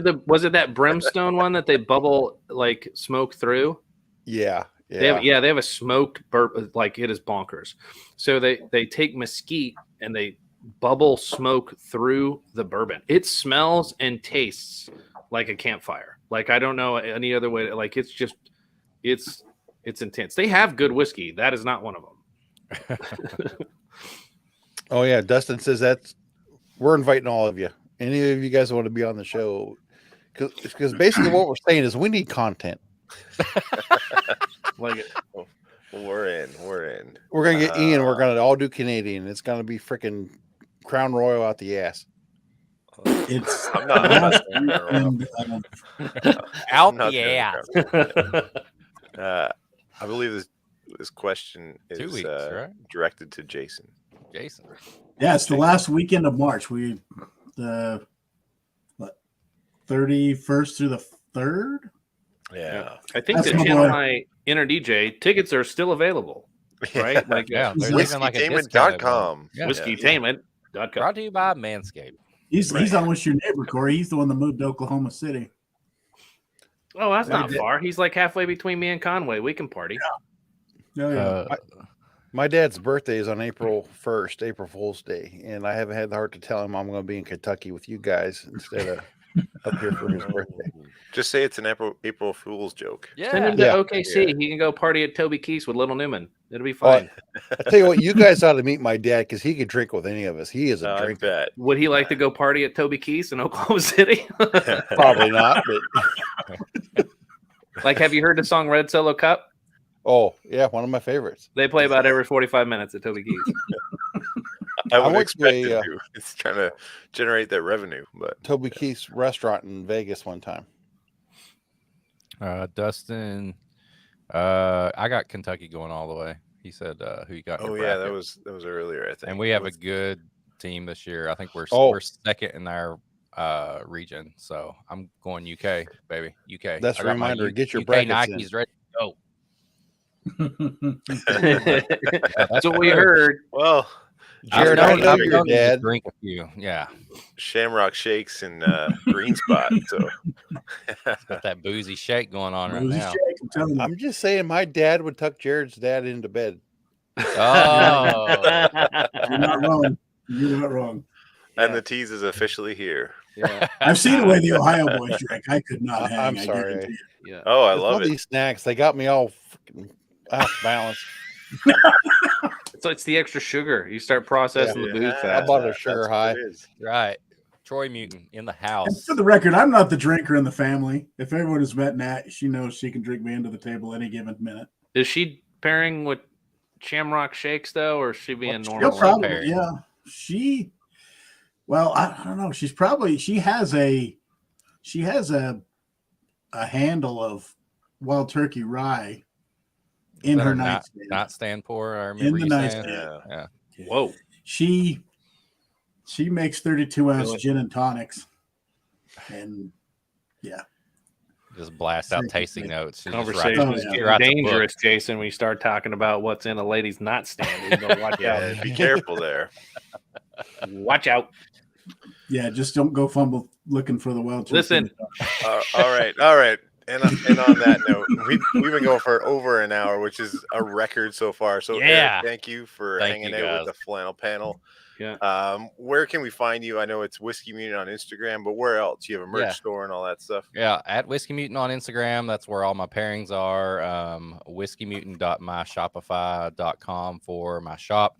it that brimstone one that they bubble like smoke through? Yeah. They have a smoked burp, like it is bonkers. So they take mesquite and they bubble smoke through the bourbon. It smells and tastes like a campfire. Like I don't know any other way to, like it's intense. They have good whiskey. That is not one of them. Oh yeah, Dustin says we're inviting all of you. Any of you guys want to be on the show? Because basically what we're saying is we need content. Like we're in. We're gonna get Ian. We're gonna all do Canadian. It's gonna be freaking Crown Royal out the ass. It's I'm not out the ass. I believe this question is 2 weeks, right? Directed to Jason. Yeah, it's the last weekend of March. The 31st through the 3rd. Yeah. I think the Channel I Inner DJ tickets are still available, right? Like there's even like a Whiskeytainment.com. Whiskeytainment.com. Brought to you by Manscaped. He's on with your neighbor, Corey. He's the one that moved to Oklahoma City. Oh, that's not far. He's like halfway between me and Conway. We can party. Yeah. My dad's birthday is on April 1st, April Fool's Day, and I haven't had the heart to tell him I'm going to be in Kentucky with you guys instead of up here for his birthday. Just say it's an April Fool's joke. Yeah. Send him to OKC. Yeah. He can go party at Toby Keith's with Little Newman. It'll be fine. I tell you what, you guys ought to meet my dad because he could drink with any of us. He is a drinker. Bet. Would he like to go party at Toby Keith's in Oklahoma City? Probably not. But like, have you heard the song Red Solo Cup? Oh, yeah, one of my favorites. They play about every 45 minutes at Toby Keith's. I would expect it to. It's trying to generate that revenue. But Toby Keith's restaurant in Vegas one time. Dustin, I got Kentucky going all the way. He said who you got. Oh yeah, that was earlier, I think. And we have a good team this year. I think we're second in our region. So I'm going UK, baby. UK. That's a reminder. Get your UK brackets Nikes in. ready to go. That's what we heard. Well, Jared, I know your dad. Drink a few, yeah. Shamrock shakes and Green Spot. So got that boozy shake going on right now. I'm just saying, my dad would tuck Jared's dad into bed. Oh, you're not wrong. You're not wrong. And the tease is officially here. Yeah. I've seen the way the Ohio boys drink. I could not hang. I'm sorry. Yeah. Oh, I love it. These snacks, they got me all freaking off balance. So it's the extra sugar. You start processing the booze I fast. bought a sugar high. right. Troy Mutant in the house. And for the record, I'm not the drinker in the family. If everyone has met Nat, she knows she can drink me into the table any given minute. Is she pairing with Shamrock Shakes though, or is she being normal? She'll probably, yeah. Well, I don't know. She has a handle of Wild Turkey Rye in her nightstand. Not stand pour. I remember in the nightstand. Yeah. Whoa. She makes 32-ounce gin and tonics, and just blast out tasting notes. Conversation is getting dangerous, Jason. When you start talking about what's in a lady's nightstand, you watch out. Be careful there. Watch out. Yeah, just don't go fumble looking for the Wild Turkey. Listen. All right. And on that note, we've been going for over an hour, which is a record so far. So Yeah. Eric, thank you for Thank hanging you, out with guys. the Flannel Panel. Yeah. Where can we find you? I know it's Whiskey Mutant on Instagram, but where else? You have a merch Yeah. store and all that stuff. Yeah, at Whiskey Mutant on Instagram. That's where all my pairings are. Whiskeymutant.myshopify.com for my shop.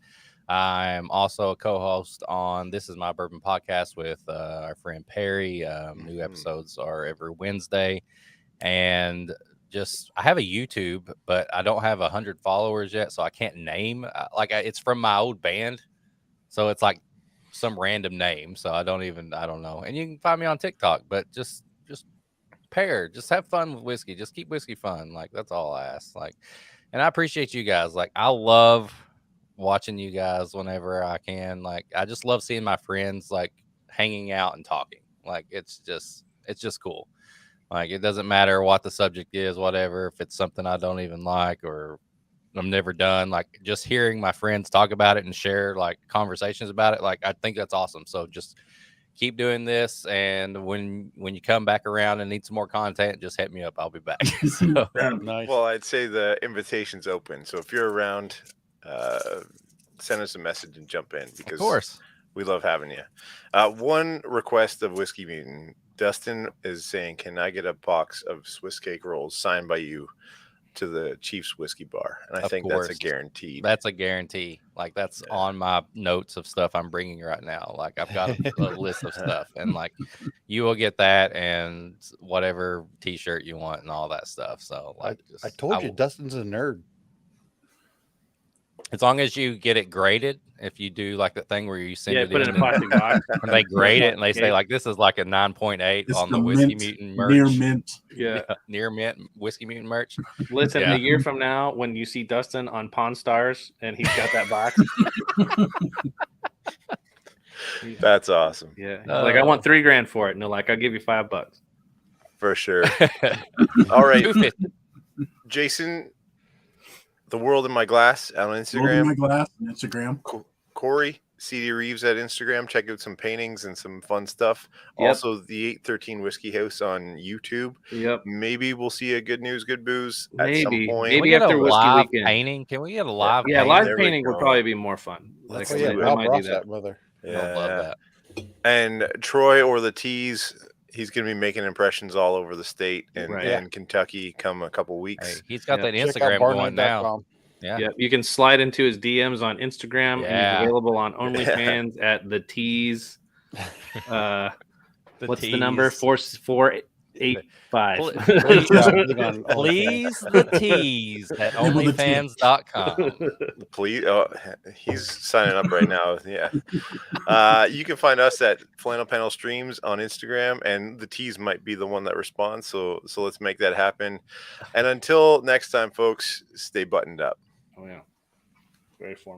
I'm also a co-host on This Is My Bourbon podcast with our friend Perry. New episodes are every Wednesday. And just I have a YouTube, but I don't have 100 followers yet, so I can't name. It's from my old band, so it's like some random name. So I don't know. And you can find me on TikTok, but just pair, just have fun with whiskey. Just keep whiskey fun. Like that's all I ask. And I appreciate you guys. Like I love watching you guys whenever I can. Like I just love seeing my friends like hanging out and talking. Like it's just cool. Like it doesn't matter what the subject is, whatever. If it's something I don't even like or I'm never done, like just hearing my friends talk about it and share like conversations about it, like I think that's awesome. So just keep doing this, and when you come back around and need some more content, just hit me up. I'll be back. So, Nice. Well, I'd say the invitation's open. So if you're around, send us a message and jump in because of course. we love having you. One request of Whiskey Mutant, Dustin is saying, can I get a box of Swiss cake rolls signed by you to the Chiefs Whiskey Bar? And I Of think course. that's a guarantee. That's a guarantee. Like that's on my notes of stuff I'm bringing right now. Like I've got a list of stuff, and like you will get that and whatever T-shirt you want and all that stuff. So like I told you, Dustin's a nerd. As long as you get it graded, if you do like the thing where you send it put it in a and plastic box. and they grade it and they say like this is like a 9.8 It's on the the Whiskey mint, Mutant merch. near mint. Yeah. Near mint Whiskey Mutant merch. Listen, Yeah. a year from now, when you see Dustin on Pawn Stars and he's got that box, That's awesome. yeah, he's like I want $3,000 for it, and they're like, I'll give you $5. For sure. All right, $250. Jason, The World in My Glass on World in Instagram. My glass on Instagram. Corey, CD Reeves at Instagram. Check out some paintings and some fun stuff. Yep. Also, the 813 Whiskey House on YouTube. Yep. Maybe we'll see a Good News, Good Booze at Maybe. some point. Can we Maybe get after a Whiskey live Weekend. painting? Can we get a live Yeah, painting? live There we painting would go. probably be more fun. Let's Like, see I it. Bob might do Ross that. that mother. I love that. And Troy or the Tees, he's going to be making impressions all over the state and, Right. and Kentucky come a couple weeks. Hey, he's got Yeah. that Check out Instagram going now. barnight.com. Yeah. Yeah, you can slide into his DMs on Instagram, and Yeah. he's available on OnlyFans at the Tees. What's the number? 4485. Please the tease at onlyfans.com. Please, he's signing up right now. Yeah. You can find us at Flannel Panel Streams on Instagram, and the Tees might be the one that responds. So let's make that happen. And until next time, folks, stay buttoned up. Oh yeah, very formal.